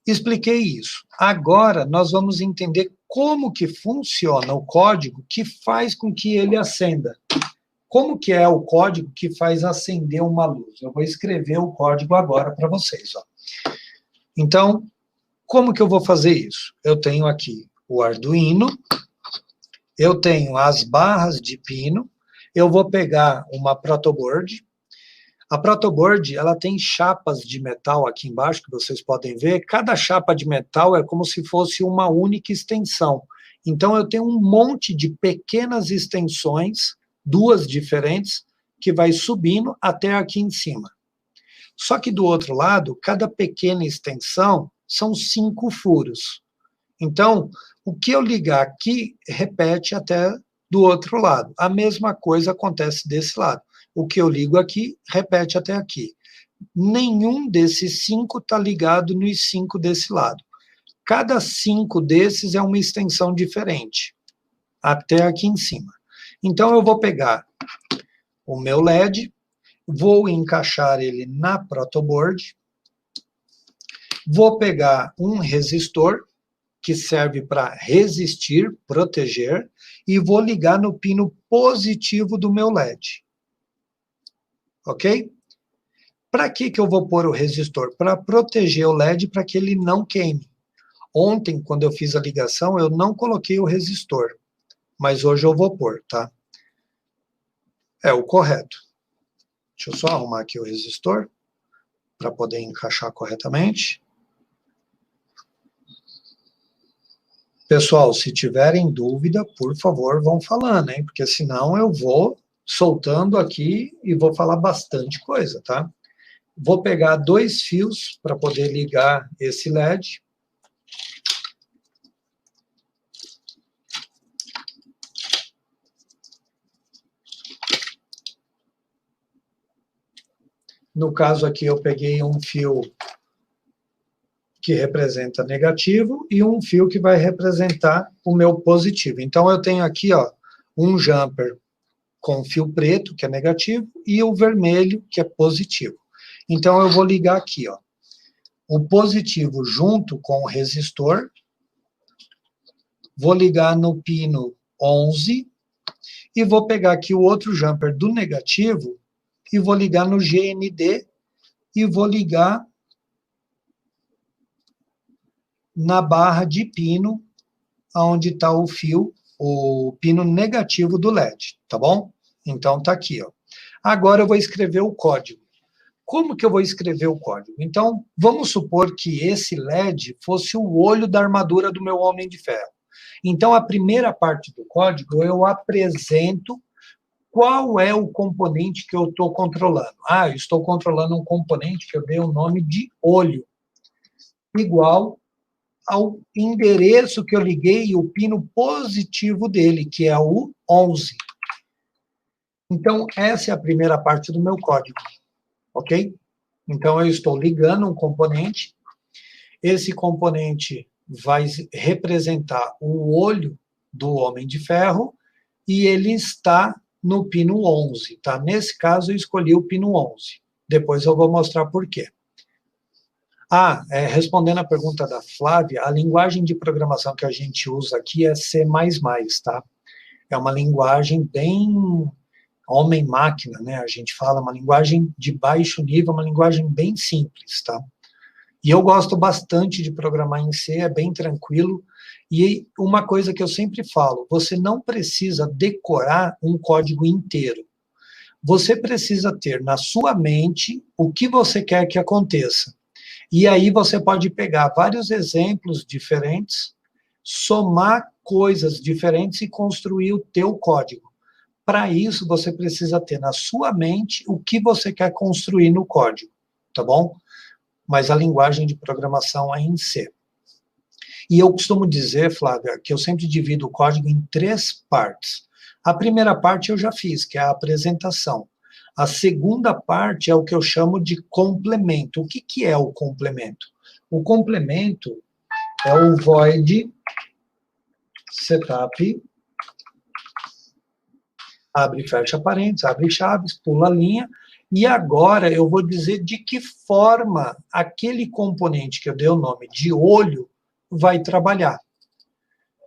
Expliquei isso. Agora nós vamos entender como que funciona o código que faz com que ele acenda. Como que é o código que faz acender uma luz? Eu vou escrever o código agora para vocês, ó. Então, como que eu vou fazer isso? Eu tenho aqui o Arduino, eu tenho as barras de pino, eu vou pegar uma protoboard. A protoboard, ela tem chapas de metal aqui embaixo, que vocês podem ver. Cada chapa de metal é como se fosse uma única extensão. Então, eu tenho um monte de pequenas extensões, 2 diferentes, que vai subindo até aqui em cima. Só que do outro lado, cada pequena extensão são 5 furos. Então, o que eu ligar aqui, repete até do outro lado. A mesma coisa acontece desse lado. O que eu ligo aqui, repete até aqui. Nenhum desses 5 está ligado nos 5 desse lado. Cada 5 desses é uma extensão diferente, até aqui em cima. Então, eu vou pegar o meu LED, vou encaixar ele na protoboard, vou pegar um resistor, que serve para resistir, proteger, e vou ligar no pino positivo do meu LED. Ok? Para que eu vou pôr o resistor? Para proteger o LED, para que ele não queime. Ontem, quando eu fiz a ligação, eu não coloquei o resistor, mas hoje eu vou pôr, tá? é o correto. Deixa eu só arrumar aqui o resistor para poder encaixar corretamente. Pessoal, se tiverem dúvida, por favor, vão falando, hein? Porque senão eu vou soltando aqui e vou falar bastante coisa, tá? Vou pegar 2 fios para poder ligar esse LED. No caso aqui, eu peguei um fio que representa negativo e um fio que vai representar o meu positivo. Então, eu tenho aqui, ó, um jumper com fio preto, que é negativo, e o vermelho, que é positivo. Então, eu vou ligar aqui, ó, o positivo junto com o resistor, vou ligar no pino 11, e vou pegar aqui o outro jumper do negativo, e vou ligar no GND, e vou ligar na barra de pino, onde está o fio, o pino negativo do LED, tá bom? Então, tá aqui, ó. Agora eu vou escrever o código. Como que eu vou escrever o código? Então, vamos supor que esse LED fosse o olho da armadura do meu Homem de Ferro. Então, a primeira parte do código, eu apresento qual é o componente que eu estou controlando. Ah, eu estou controlando um componente que eu dei o nome de olho, igual ao endereço que eu liguei e o pino positivo dele, que é o 11. Então, essa é a primeira parte do meu código, ok? Então, eu estou ligando um componente, esse componente vai representar o olho do Homem de Ferro e ele está no pino 11, tá? Nesse caso, eu escolhi o pino 11. Depois eu vou mostrar por quê. Respondendo a pergunta da Flávia, a linguagem de programação que a gente usa aqui é C++, tá? É uma linguagem bem homem-máquina, né? A gente fala uma linguagem de baixo nível, uma linguagem bem simples, tá? E eu gosto bastante de programar em C, é bem tranquilo. E uma coisa que eu sempre falo, você não precisa decorar um código inteiro. Você precisa ter na sua mente o que você quer que aconteça. E aí você pode pegar vários exemplos diferentes, somar coisas diferentes e construir o teu código. Para isso, você precisa ter na sua mente o que você quer construir no código, tá bom? Mas a linguagem de programação é em C. E eu costumo dizer, Flávia, que eu sempre divido o código em 3 partes. A primeira parte eu já fiz, que é a apresentação. A segunda parte é o que eu chamo de complemento. O que é o complemento? O complemento é o void setup, abre e fecha parênteses, abre chaves, pula a linha, e agora eu vou dizer de que forma aquele componente que eu dei o nome de olho vai trabalhar.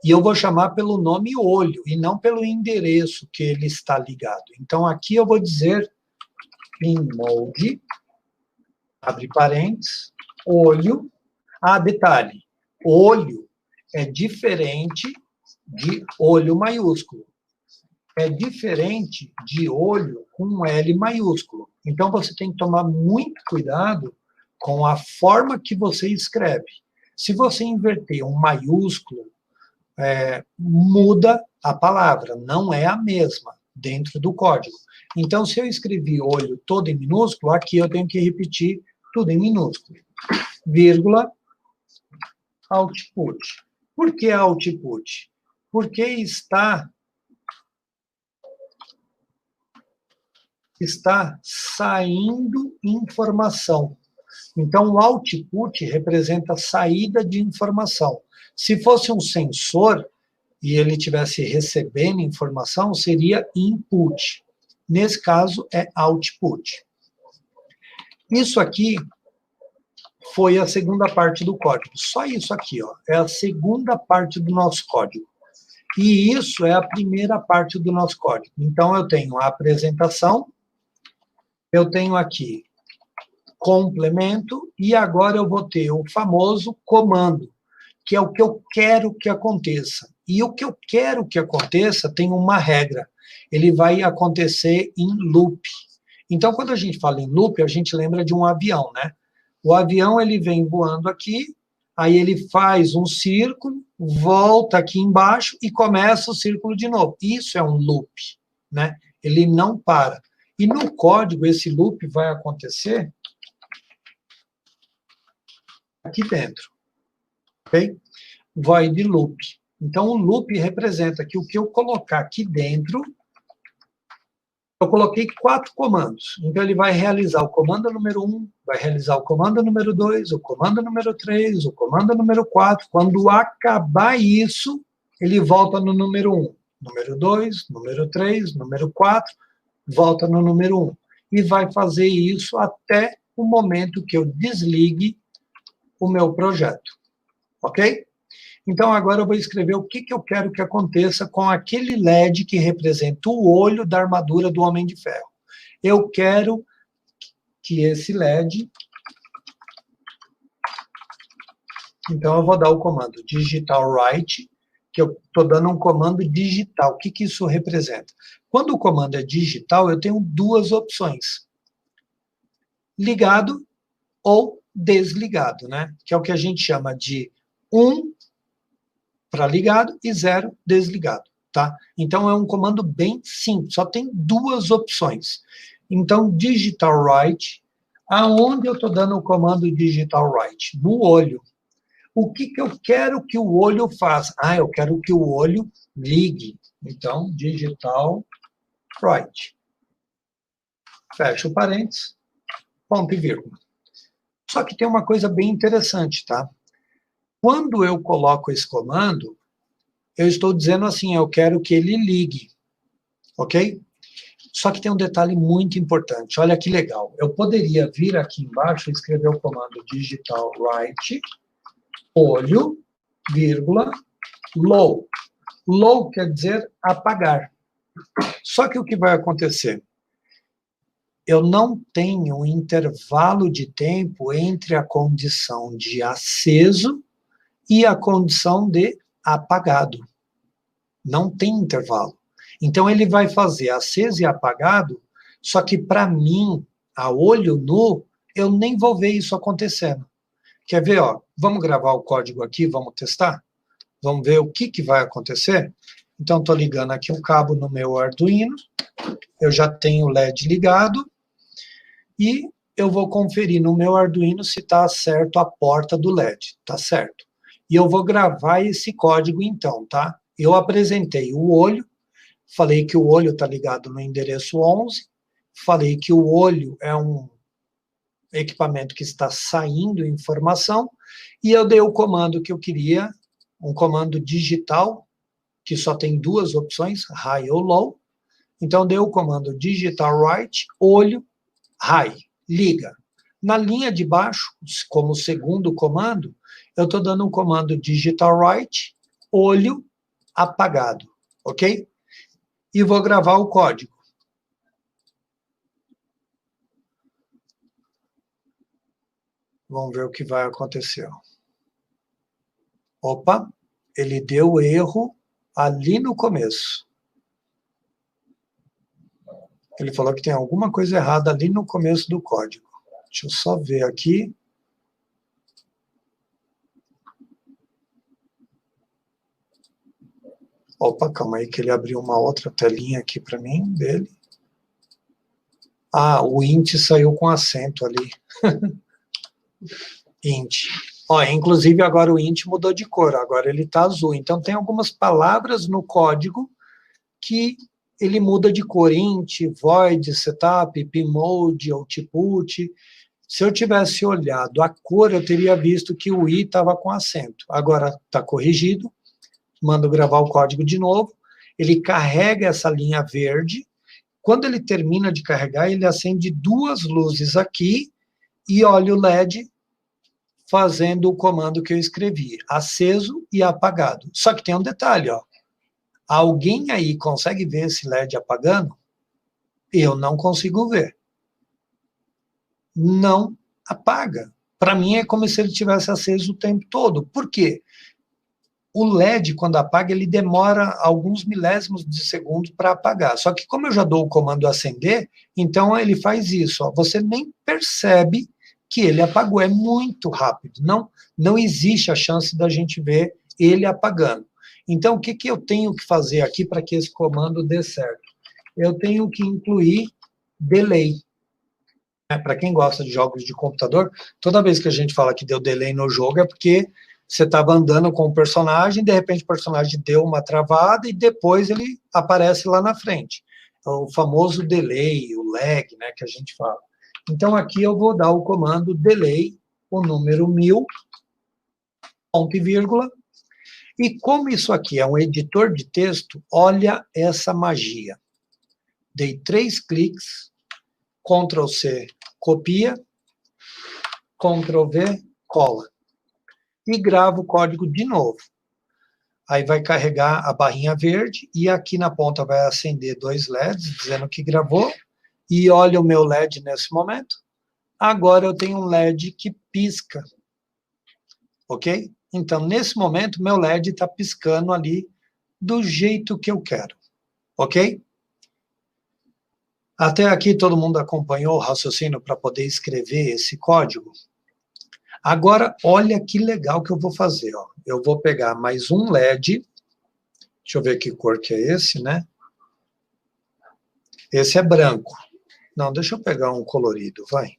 E eu vou chamar pelo nome olho, e não pelo endereço que ele está ligado. Então, aqui eu vou dizer pinMode, abre parênteses, olho. Detalhe, olho é diferente de olho maiúsculo. É diferente de olho com L maiúsculo. Então, você tem que tomar muito cuidado com a forma que você escreve. Se você inverter um maiúsculo, muda a palavra, não é a mesma dentro do código. Então, se eu escrevi olho todo em minúsculo, aqui eu tenho que repetir tudo em minúsculo. Vírgula, output. Por que output? Porque está saindo informação. Então, o output representa saída de informação. Se fosse um sensor e ele estivesse recebendo informação, seria input. Nesse caso, é output. Isso aqui foi a segunda parte do código. Só isso aqui, ó, é a segunda parte do nosso código. E isso é a primeira parte do nosso código. Então, eu tenho a apresentação, eu tenho aqui complemento, e agora eu vou ter o famoso comando, que é o que eu quero que aconteça. E o que eu quero que aconteça tem uma regra. Ele vai acontecer em loop. Então, quando a gente fala em loop, a gente lembra de um avião, né? O avião, ele vem voando aqui, aí ele faz um círculo, volta aqui embaixo e começa o círculo de novo. Isso é um loop, né? Ele não para. E no código, esse loop vai acontecer aqui dentro, ok? Void loop. Então, o loop representa que o que eu colocar aqui dentro, eu coloquei 4 comandos. Então, ele vai realizar o comando número 1, vai realizar o comando número 2, o comando número 3, o comando número 4. Quando acabar isso, ele volta no número 1. Número 2, número 3, número 4, volta no número 1. E vai fazer isso até o momento que eu desligue o meu projeto. Ok? Então, agora eu vou escrever o que eu quero que aconteça com aquele LED que representa o olho da armadura do Homem de Ferro. Eu quero que esse LED... Então, eu vou dar o comando digital write, que eu estou dando um comando digital. O que isso representa? Quando o comando é digital, eu tenho 2 opções. Ligado ou desligado, né? Que é o que a gente chama de 1 para ligado e 0 desligado, tá? Então, é um comando bem simples, só tem 2 opções. Então, digital write, aonde eu estou dando o comando digital write? No olho. O que eu quero que o olho faça? Ah, eu quero que o olho ligue. Então, digital write. Fecha o parênteses, ponto e vírgula. Só que tem uma coisa bem interessante, tá? Quando eu coloco esse comando, eu estou dizendo assim, eu quero que ele ligue, ok? Só que tem um detalhe muito importante, olha que legal. Eu poderia vir aqui embaixo e escrever o comando digital write, olho, vírgula, low. Low quer dizer apagar. Só que o que vai acontecer? Eu não tenho um intervalo de tempo entre a condição de aceso e a condição de apagado. Não tem intervalo. Então, ele vai fazer aceso e apagado, só que, para mim, a olho nu, eu nem vou ver isso acontecendo. Quer ver? Ó, vamos gravar o código aqui, vamos testar? Vamos ver o que vai acontecer? Então, estou ligando aqui um cabo no meu Arduino, eu já tenho o LED ligado, e eu vou conferir no meu Arduino se está certo a porta do LED. Está certo. E eu vou gravar esse código então, tá? Eu apresentei o olho, falei que o olho está ligado no endereço 11, falei que o olho é um equipamento que está saindo informação, e eu dei o comando que eu queria, um comando digital, que só tem 2 opções, high ou low. Então, dei o comando digital write, olho, high, liga. Na linha de baixo, como segundo comando, eu estou dando um comando digital write, olho, apagado, ok? E vou gravar o código. Vamos ver o que vai acontecer. Opa, ele deu erro ali no começo. Ele falou que tem alguma coisa errada ali no começo do código. Deixa eu só ver aqui. Opa, calma aí que ele abriu uma outra telinha aqui para mim, dele. Ah, o int saiu com acento ali. Int. Ó, inclusive agora o int mudou de cor, agora ele está azul. Então tem algumas palavras no código que ele muda de cor. Int, void, setup, pmode, output. Se eu tivesse olhado a cor, eu teria visto que o i estava com acento. Agora está corrigido. Mando gravar o código de novo. Ele carrega essa linha verde. Quando ele termina de carregar, ele acende 2 luzes aqui e olha o LED fazendo o comando que eu escrevi, aceso e apagado. Só que tem um detalhe, ó. Alguém aí consegue ver esse LED apagando? Eu não consigo ver. Não apaga. Para mim é como se ele tivesse aceso o tempo todo. Por quê? o LED, quando apaga, ele demora alguns milésimos de segundo para apagar. Só que como eu já dou o comando acender, então ele faz isso. Ó, você nem percebe que ele apagou, é muito rápido. Não existe a chance da gente ver ele apagando. Então, o que eu tenho que fazer aqui para que esse comando dê certo? Eu tenho que incluir delay. Para quem gosta de jogos de computador, toda vez que a gente fala que deu delay no jogo é porque você estava andando com o personagem, de repente o personagem deu uma travada e depois ele aparece lá na frente. É o famoso delay, o lag, né, que a gente fala. Então, aqui eu vou dar o comando delay, o número 1000, ponto e vírgula. E como isso aqui é um editor de texto, olha essa magia. Dei 3 cliques, Ctrl C, copia, Ctrl V, cola. E gravo o código de novo. Aí vai carregar a barrinha verde e aqui na ponta vai acender 2 LEDs, dizendo que gravou. E olha o meu LED nesse momento. Agora eu tenho um LED que pisca. Ok? Então, nesse momento, meu LED está piscando ali do jeito que eu quero. Ok? Até aqui todo mundo acompanhou o raciocínio para poder escrever esse código? Agora, olha que legal que eu vou fazer. Ó. Eu vou pegar mais um LED. Deixa eu ver que cor que é esse, né? Esse é branco. Não, deixa eu pegar um colorido, vai.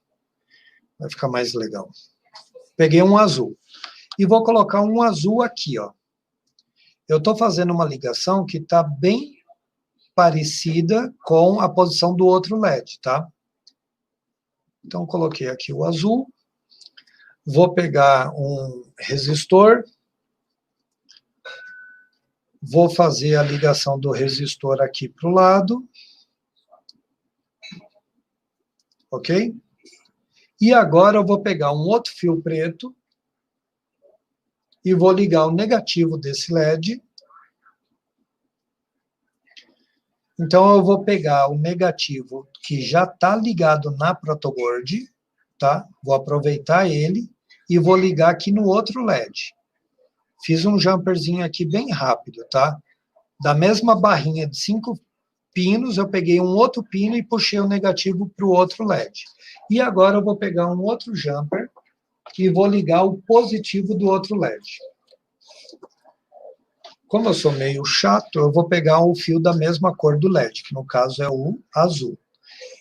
Vai ficar mais legal. Peguei um azul. E vou colocar um azul aqui, ó. Eu estou fazendo uma ligação que está bem parecida com a posição do outro LED, tá? Então, coloquei aqui o azul. Vou pegar um resistor. Vou fazer a ligação do resistor aqui para o lado. Ok? E agora eu vou pegar um outro fio preto e vou ligar o negativo desse LED. Então, eu vou pegar o negativo que já está ligado na protoboard, tá? Vou aproveitar ele e vou ligar aqui no outro LED. Fiz um jumperzinho aqui bem rápido, tá? Da mesma barrinha de 5 pinos, eu peguei um outro pino e puxei o negativo para o outro LED. E agora eu vou pegar um outro jumper e vou ligar o positivo do outro LED. Como eu sou meio chato, eu vou pegar o fio da mesma cor do LED, que no caso é o azul.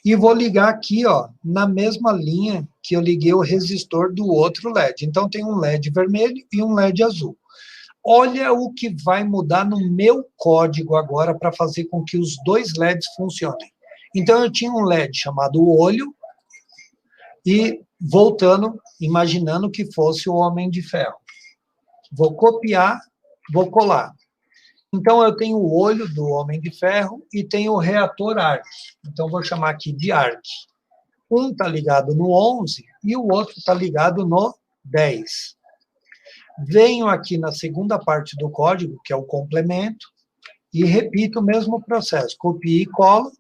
E vou ligar aqui, ó, na mesma linha que eu liguei o resistor do outro LED. Então, tem um LED vermelho e um LED azul. Olha o que vai mudar no meu código agora para fazer com que os 2 LEDs funcionem. Então, eu tinha um LED chamado olho e voltando, imaginando que fosse o Homem de Ferro. Vou copiar, vou colar. Então, eu tenho o olho do Homem de Ferro e tenho o reator ARC. Então, vou chamar aqui de ARC. Um está ligado no 11 e o outro está ligado no 10. Venho aqui na segunda parte do código, que é o complemento, e repito o mesmo processo. Copio e colo,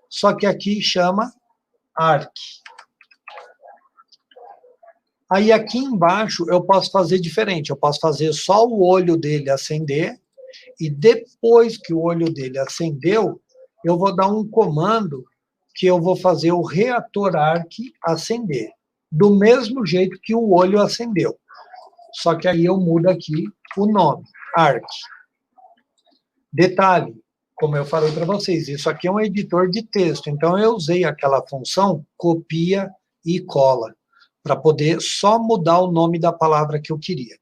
só que aqui chama ARC. Aí aqui embaixo eu posso fazer diferente. Eu posso fazer só o olho dele acender, e depois que o olho dele acendeu, eu vou dar um comando que eu vou fazer o reator ARC acender, do mesmo jeito que o olho acendeu. Só que aí eu mudo aqui o nome, ARC. Detalhe, como eu falei para vocês, isso aqui é um editor de texto, então eu usei aquela função copia e cola, para poder só mudar o nome da palavra que eu queria.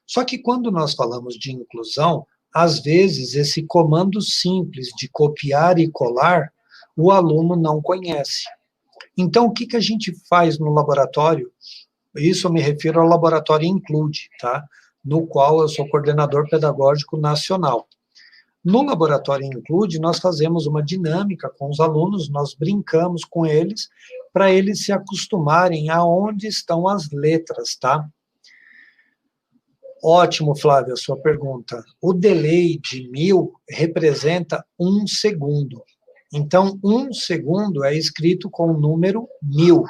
Só que quando nós falamos de inclusão, às vezes esse comando simples de copiar e colar, o aluno não conhece. Então, o que a gente faz no laboratório? Isso eu me refiro ao laboratório Include, tá? No qual eu sou coordenador pedagógico nacional. No laboratório Include, nós fazemos uma dinâmica com os alunos, nós brincamos com eles, para eles se acostumarem aonde estão as letras, tá? Ótimo, Flávio, a sua pergunta. O delay de 1000 representa 1 segundo. Então, 1 segundo é escrito com o número 1000,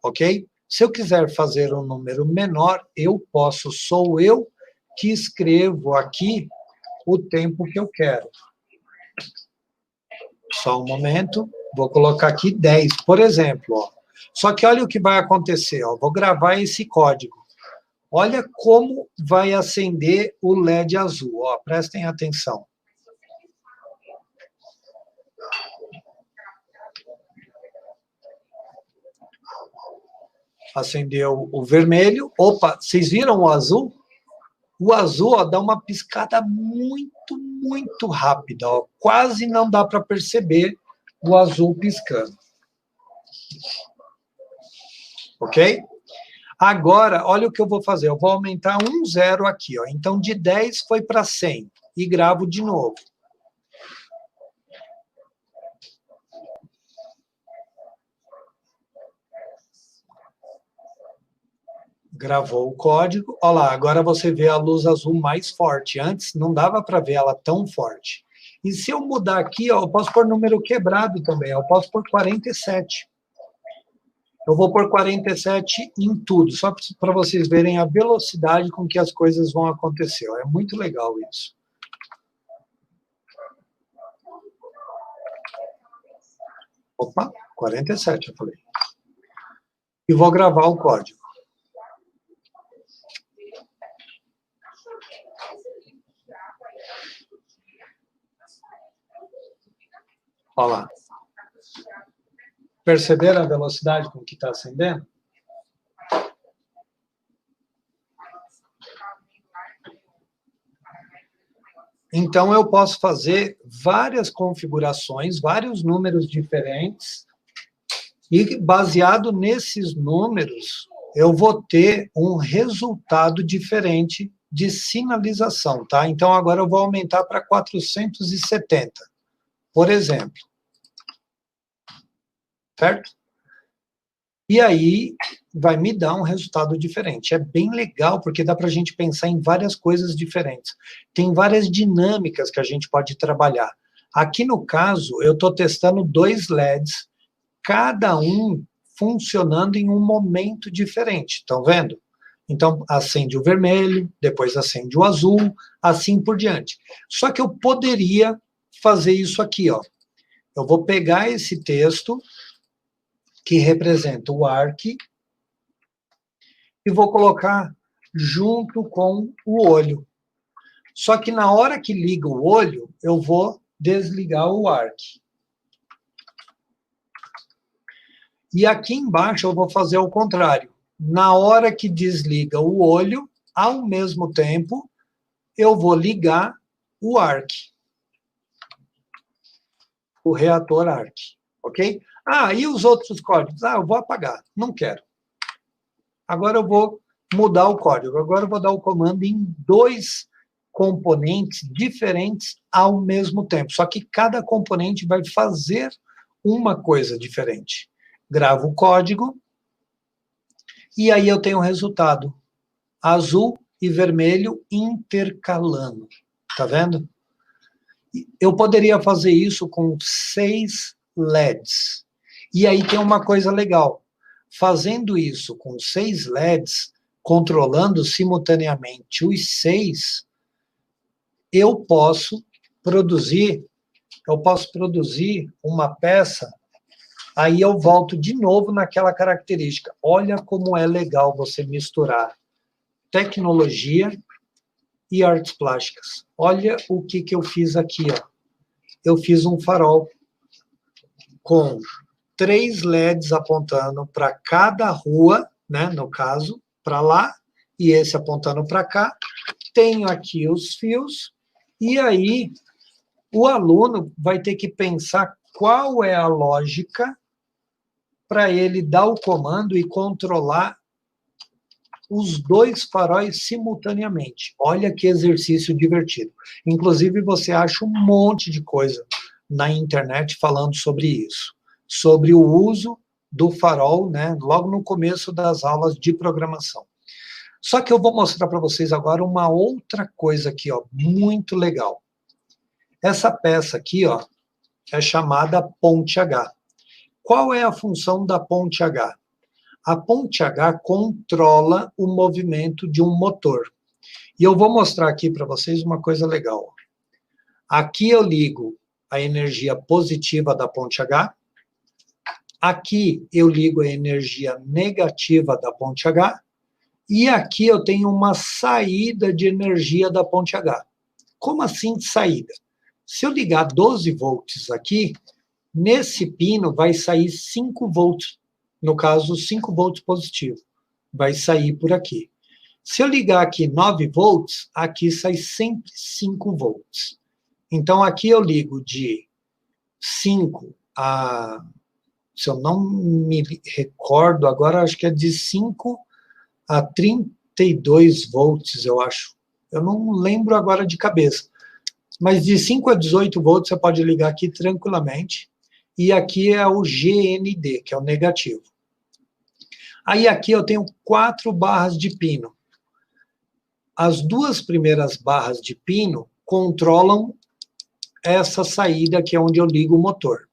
ok? Se eu quiser fazer um número menor, eu posso, sou eu que escrevo aqui o tempo que eu quero. Só um momento, vou colocar aqui 10, por exemplo. Ó. Só que olha o que vai acontecer, ó. Vou gravar esse código. Olha como vai acender o LED azul, ó. Prestem atenção. Acendeu o vermelho. Opa, vocês viram o azul? O azul, ó, dá uma piscada muito rápida. Ó. Quase não dá para perceber o azul piscando. Ok? Agora, olha o que eu vou fazer. Eu vou aumentar um zero aqui. Ó. Então, de 10 foi para 100. E gravo de novo. Gravou o código. Olha lá, agora você vê a luz azul mais forte. Antes não dava para ver ela tão forte. E se eu mudar aqui, ó, eu posso pôr número quebrado também. Eu posso pôr 47. Eu vou pôr 47 em tudo, só para vocês verem a velocidade com que as coisas vão acontecer. Ó. É muito legal isso. Opa, 47, eu falei. E vou gravar o código. Olha lá. Perceberam a velocidade com que está acendendo? Então, eu posso fazer várias configurações, vários números diferentes, e baseado nesses números, eu vou ter um resultado diferente de sinalização, tá? Então, agora eu vou aumentar para 470, por exemplo. Certo? E aí, vai me dar um resultado diferente. É bem legal, porque dá para a gente pensar em várias coisas diferentes. Tem várias dinâmicas que a gente pode trabalhar. Aqui, no caso, eu estou testando 2 LEDs, cada um funcionando em um momento diferente. Estão vendo? Então, acende o vermelho, depois acende o azul, assim por diante. Só que eu poderia fazer isso aqui, ó. Eu vou pegar esse texto, que representa o ARC, e vou colocar junto com o olho. Só que na hora que liga o olho, eu vou desligar o ARC. E aqui embaixo eu vou fazer o contrário. Na hora que desliga o olho, ao mesmo tempo, eu vou ligar o ARC. O reator ARC, ok? Ah, e os outros códigos? Ah, eu vou apagar, não quero. Agora eu vou mudar o código. Agora eu vou dar o comando em 2 componentes diferentes ao mesmo tempo. Só que cada componente vai fazer uma coisa diferente. Gravo o código e aí eu tenho o resultado. Azul e vermelho intercalando. Tá vendo? Eu poderia fazer isso com 6 LEDs. E aí tem uma coisa legal. Fazendo isso com 6 LEDs, controlando simultaneamente os 6, eu posso produzir uma peça, aí eu volto de novo naquela característica. Olha como é legal você misturar tecnologia e artes plásticas. Olha o que eu fiz aqui, ó. Eu fiz um farol com 3 LEDs apontando para cada rua, né, no caso, para lá, e esse apontando para cá. Tenho aqui os fios, e aí o aluno vai ter que pensar qual é a lógica para ele dar o comando e controlar os 2 faróis simultaneamente. Olha que exercício divertido. Inclusive, você acha um monte de coisa na internet falando sobre isso, sobre o uso do farol, né, logo no começo das aulas de programação. Só que eu vou mostrar para vocês agora uma outra coisa aqui, ó, muito legal. Essa peça aqui, ó, é chamada ponte H. Qual é a função da ponte H? A ponte H controla o movimento de um motor. E eu vou mostrar aqui para vocês uma coisa legal. Aqui eu ligo a energia positiva da ponte H. Aqui eu ligo a energia negativa da ponte H. E aqui eu tenho uma saída de energia da ponte H. Como assim saída? Se eu ligar 12 volts aqui, nesse pino vai sair 5 volts. No caso, 5 volts positivo. Vai sair por aqui. Se eu ligar aqui 9 volts, aqui sai sempre 5 volts. Então, aqui eu ligo de 5 a... Se eu não me recordo, agora acho que é de 5 a 32 volts, eu acho. Eu não lembro agora de cabeça. Mas de 5 a 18 volts você pode ligar aqui tranquilamente. E aqui é o GND, que é o negativo. Aí aqui eu tenho 4 barras de pino. As 2 primeiras barras de pino controlam essa saída que é onde eu ligo o motor.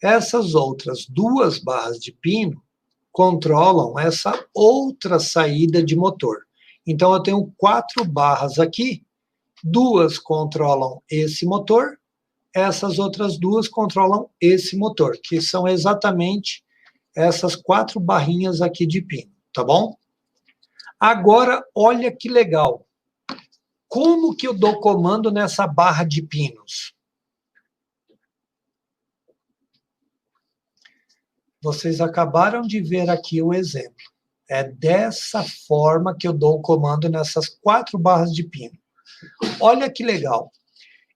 Essas outras 2 barras de pino controlam essa outra saída de motor. Então, eu tenho 4 barras aqui, 2 controlam esse motor, essas outras 2 controlam esse motor, que são exatamente essas 4 barrinhas aqui de pino, tá bom? Agora, olha que legal. Como que eu dou comando nessa barra de pinos? Vocês acabaram de ver aqui o exemplo. É dessa forma que eu dou o comando nessas 4 barras de pino. Olha que legal.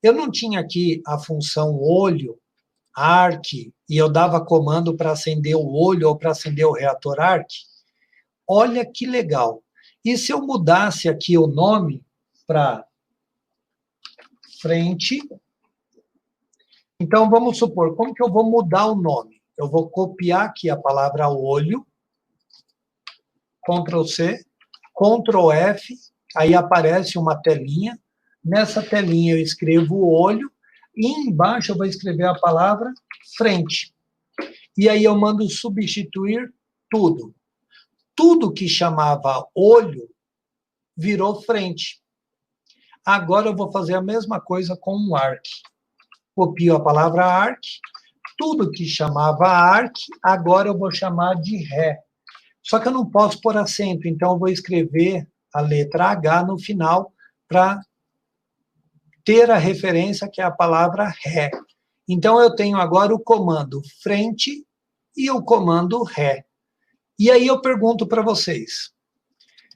Eu não tinha aqui a função olho, arc, e eu dava comando para acender o olho ou para acender o reator arc. Olha que legal. E se eu mudasse aqui o nome para frente? Então, vamos supor, como que eu vou mudar o nome? Eu vou copiar aqui a palavra olho, Ctrl C, Ctrl F, aí aparece uma telinha. Nessa telinha eu escrevo o olho, e embaixo eu vou escrever a palavra frente. E aí eu mando substituir tudo. Tudo que chamava olho virou frente. Agora eu vou fazer a mesma coisa com um arc. Copio a palavra arc, tudo que chamava arc, agora eu vou chamar de ré. Só que eu não posso pôr acento, então eu vou escrever a letra H no final para ter a referência que é a palavra ré. Então eu tenho agora o comando frente e o comando ré. E aí eu pergunto para vocês,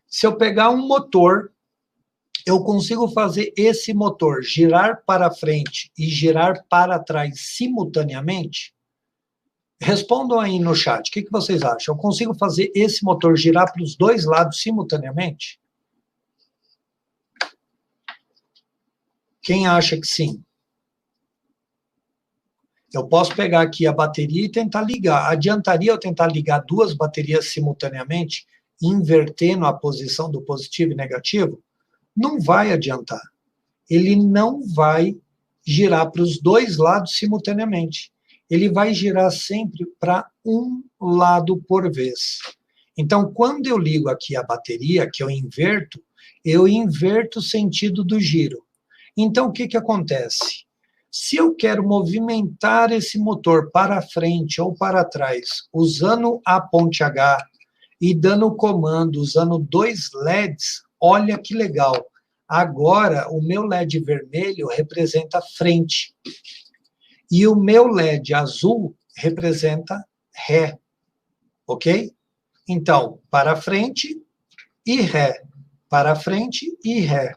se eu pegar um motor, eu consigo fazer esse motor girar para frente e girar para trás simultaneamente? Respondam aí no chat, o que vocês acham? Eu consigo fazer esse motor girar para os 2 lados simultaneamente? Quem acha que sim? Eu posso pegar aqui a bateria e tentar ligar. Adiantaria eu tentar ligar 2 baterias simultaneamente, invertendo a posição do positivo e negativo? Não vai adiantar. Ele não vai girar para os 2 lados simultaneamente. Ele vai girar sempre para um lado por vez. Então, quando eu ligo aqui a bateria, que eu inverto o sentido do giro. Então, o que acontece? Se eu quero movimentar esse motor para frente ou para trás, usando a ponte H e dando comando, usando 2 LEDs, olha que legal. Agora, o meu LED vermelho representa frente. E o meu LED azul representa ré. Ok? Então, para frente e ré. Para frente e ré.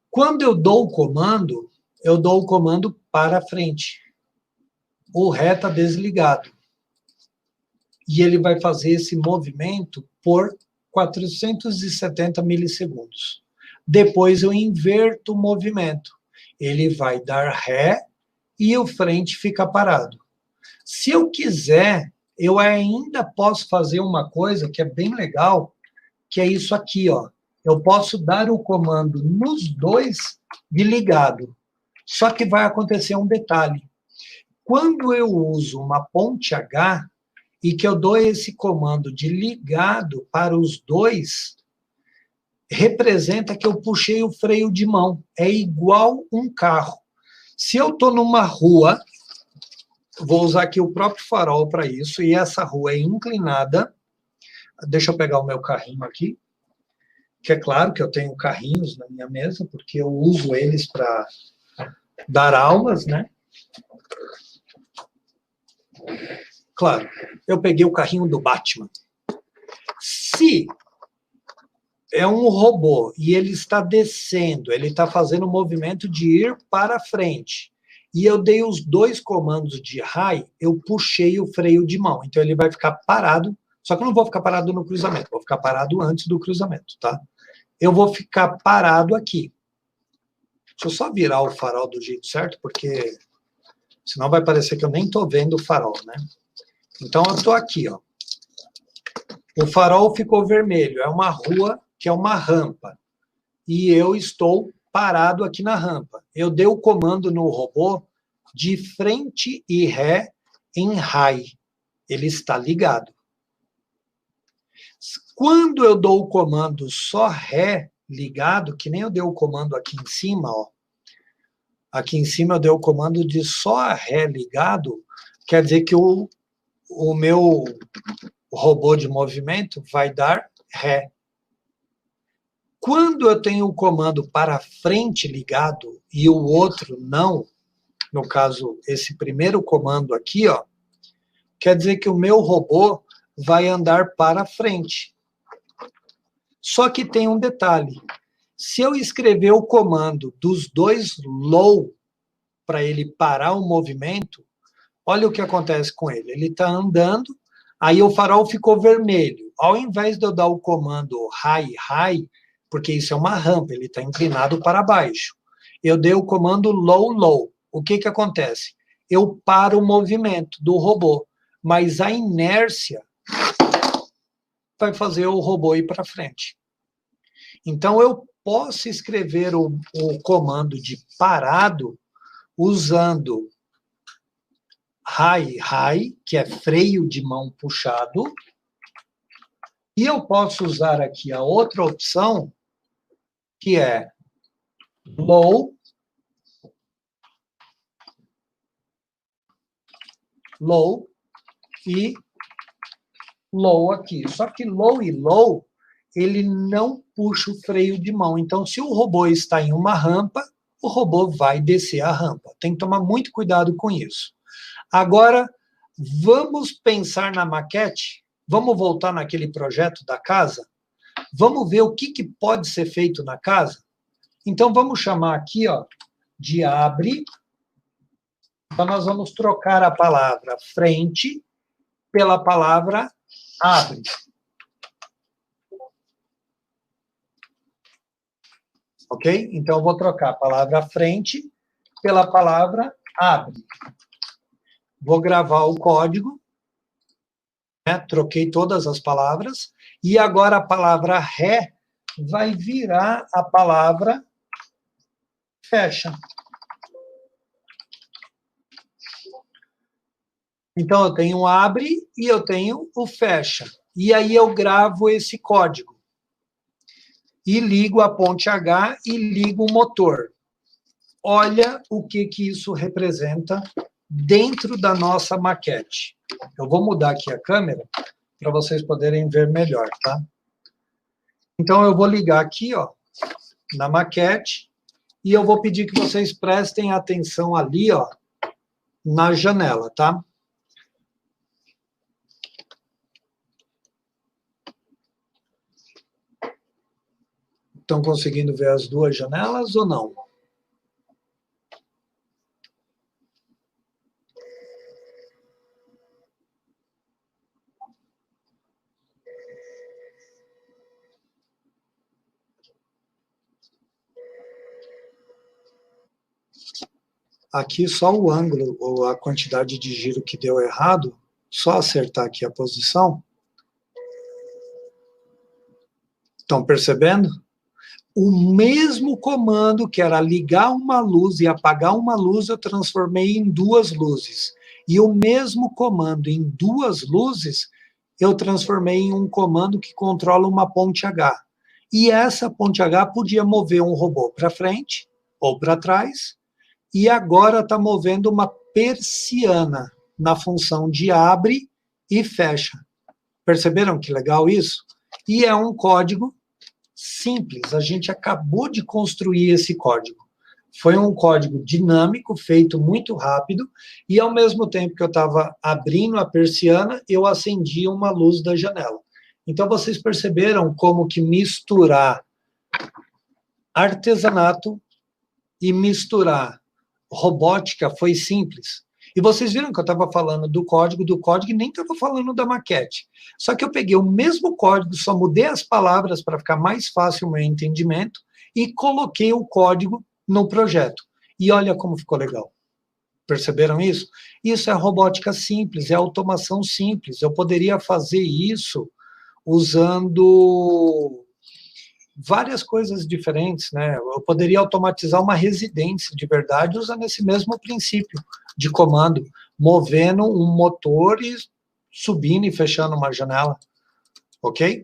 Quando eu dou o comando para frente. O ré está desligado. E ele vai fazer esse movimento por 470 milissegundos. Depois eu inverto o movimento. Ele vai dar ré e o frente fica parado. Se eu quiser, eu ainda posso fazer uma coisa que é bem legal, que é isso aqui, ó. Eu posso dar o comando nos 2 de ligado. Só que vai acontecer um detalhe. Quando eu uso uma ponte H e que eu dou esse comando de ligado para os 2, representa que eu puxei o freio de mão. É igual um carro. Se eu estou numa rua, vou usar aqui o próprio farol para isso, e essa rua é inclinada. Deixa eu pegar o meu carrinho aqui, que é claro que eu tenho carrinhos na minha mesa, porque eu uso eles para dar aulas, né? Claro, eu peguei o carrinho do Batman. Se é um robô e ele está descendo, ele está fazendo o movimento de ir para frente, e eu dei os 2 comandos de high, eu puxei o freio de mão. Então ele vai ficar parado, só que eu não vou ficar parado no cruzamento, vou ficar parado antes do cruzamento, tá? Eu vou ficar parado aqui. Deixa eu só virar o farol do jeito certo, porque senão vai parecer que eu nem estou vendo o farol, né? Então eu estou aqui, ó. O farol ficou vermelho, é uma rua que é uma rampa. E eu estou parado aqui na rampa. Eu dei o comando no robô de frente e ré em high. Ele está ligado. Quando eu dou o comando só ré ligado, que nem eu dei o comando aqui em cima, ó. Aqui em cima eu dei o comando de só ré ligado, quer dizer que o meu robô de movimento vai dar ré. Quando eu tenho o comando para frente ligado e o outro não, no caso, esse primeiro comando aqui, ó, quer dizer que o meu robô vai andar para frente. Só que tem um detalhe. Se eu escrever o comando dos 2 low para ele parar o movimento, olha o que acontece com ele. Ele está andando, aí o farol ficou vermelho. Ao invés de eu dar o comando high, high, porque isso é uma rampa, ele está inclinado para baixo, eu dei o comando low, low. O que acontece? Eu paro o movimento do robô, mas a inércia vai fazer o robô ir para frente. Então, eu posso escrever o comando de parado usando high, high, que é freio de mão puxado, e eu posso usar aqui a outra opção, que é low, low e low aqui. Só que low e low, ele não puxa o freio de mão. Então, se o robô está em uma rampa, o robô vai descer a rampa. Tem que tomar muito cuidado com isso. Agora, vamos pensar na maquete? Vamos voltar naquele projeto da casa? Vamos ver o que pode ser feito na casa? Então, vamos chamar aqui, ó, de abre. Então, nós vamos trocar a palavra frente pela palavra abre. Ok? Então, eu vou trocar a palavra frente pela palavra abre. Vou gravar o código. Né? Troquei todas as palavras. E agora a palavra ré vai virar a palavra fecha. Então, eu tenho o abre e eu tenho o fecha. E aí eu gravo esse código. E ligo a ponte H e ligo o motor. Olha o que isso representa dentro da nossa maquete. Eu vou mudar aqui a câmera para vocês poderem ver melhor, tá? Então, eu vou ligar aqui, ó, na maquete, e eu vou pedir que vocês prestem atenção ali, ó, na janela, tá? Estão conseguindo ver as 2 janelas ou não? Aqui só o ângulo ou a quantidade de giro que deu errado, só acertar aqui a posição. Estão percebendo? O mesmo comando que era ligar uma luz e apagar uma luz, eu transformei em 2 luzes. E o mesmo comando em 2 luzes, eu transformei em um comando que controla uma ponte H. E essa ponte H podia mover um robô para frente ou para trás, e agora está movendo uma persiana na função de abre e fecha. Perceberam que legal isso? E é um código simples, a gente acabou de construir esse código. Foi um código dinâmico, feito muito rápido, e ao mesmo tempo que eu estava abrindo a persiana, eu acendia uma luz da janela. Então, vocês perceberam como que misturar artesanato e misturar robótica foi simples. E vocês viram que eu estava falando do código e nem estava falando da maquete. Só que eu peguei o mesmo código, só mudei as palavras para ficar mais fácil o meu entendimento e coloquei o código no projeto. E olha como ficou legal. Perceberam isso? Isso é robótica simples, é automação simples. Eu poderia fazer isso usando várias coisas diferentes, né? Eu poderia automatizar uma residência de verdade usando esse mesmo princípio de comando, movendo um motor e subindo e fechando uma janela, ok?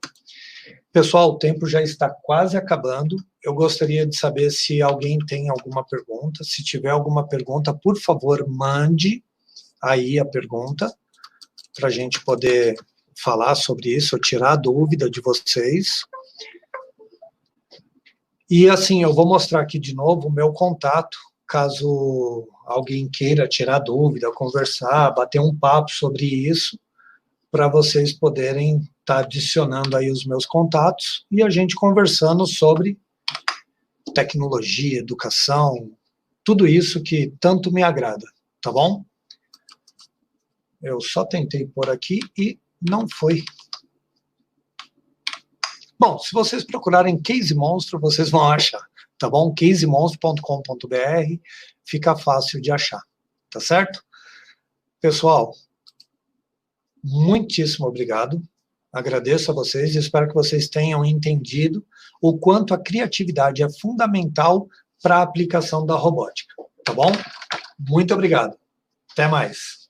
Pessoal, o tempo já está quase acabando. Eu gostaria de saber se alguém tem alguma pergunta. Se tiver alguma pergunta, por favor, mande aí a pergunta para a gente poder falar sobre isso, ou tirar a dúvida de vocês. E assim, eu vou mostrar aqui de novo o meu contato, caso alguém queira tirar dúvida, conversar, bater um papo sobre isso, para vocês poderem estar adicionando aí os meus contatos e a gente conversando sobre tecnologia, educação, tudo isso que tanto me agrada, tá bom? Eu só tentei pôr aqui e não foi. Bom, se vocês procurarem Case Monstro, vocês vão achar, tá bom? casemonstro.com.br, fica fácil de achar, tá certo? Pessoal, muitíssimo obrigado. Agradeço a vocês e espero que vocês tenham entendido o quanto a criatividade é fundamental para a aplicação da robótica, tá bom? Muito obrigado. Até mais.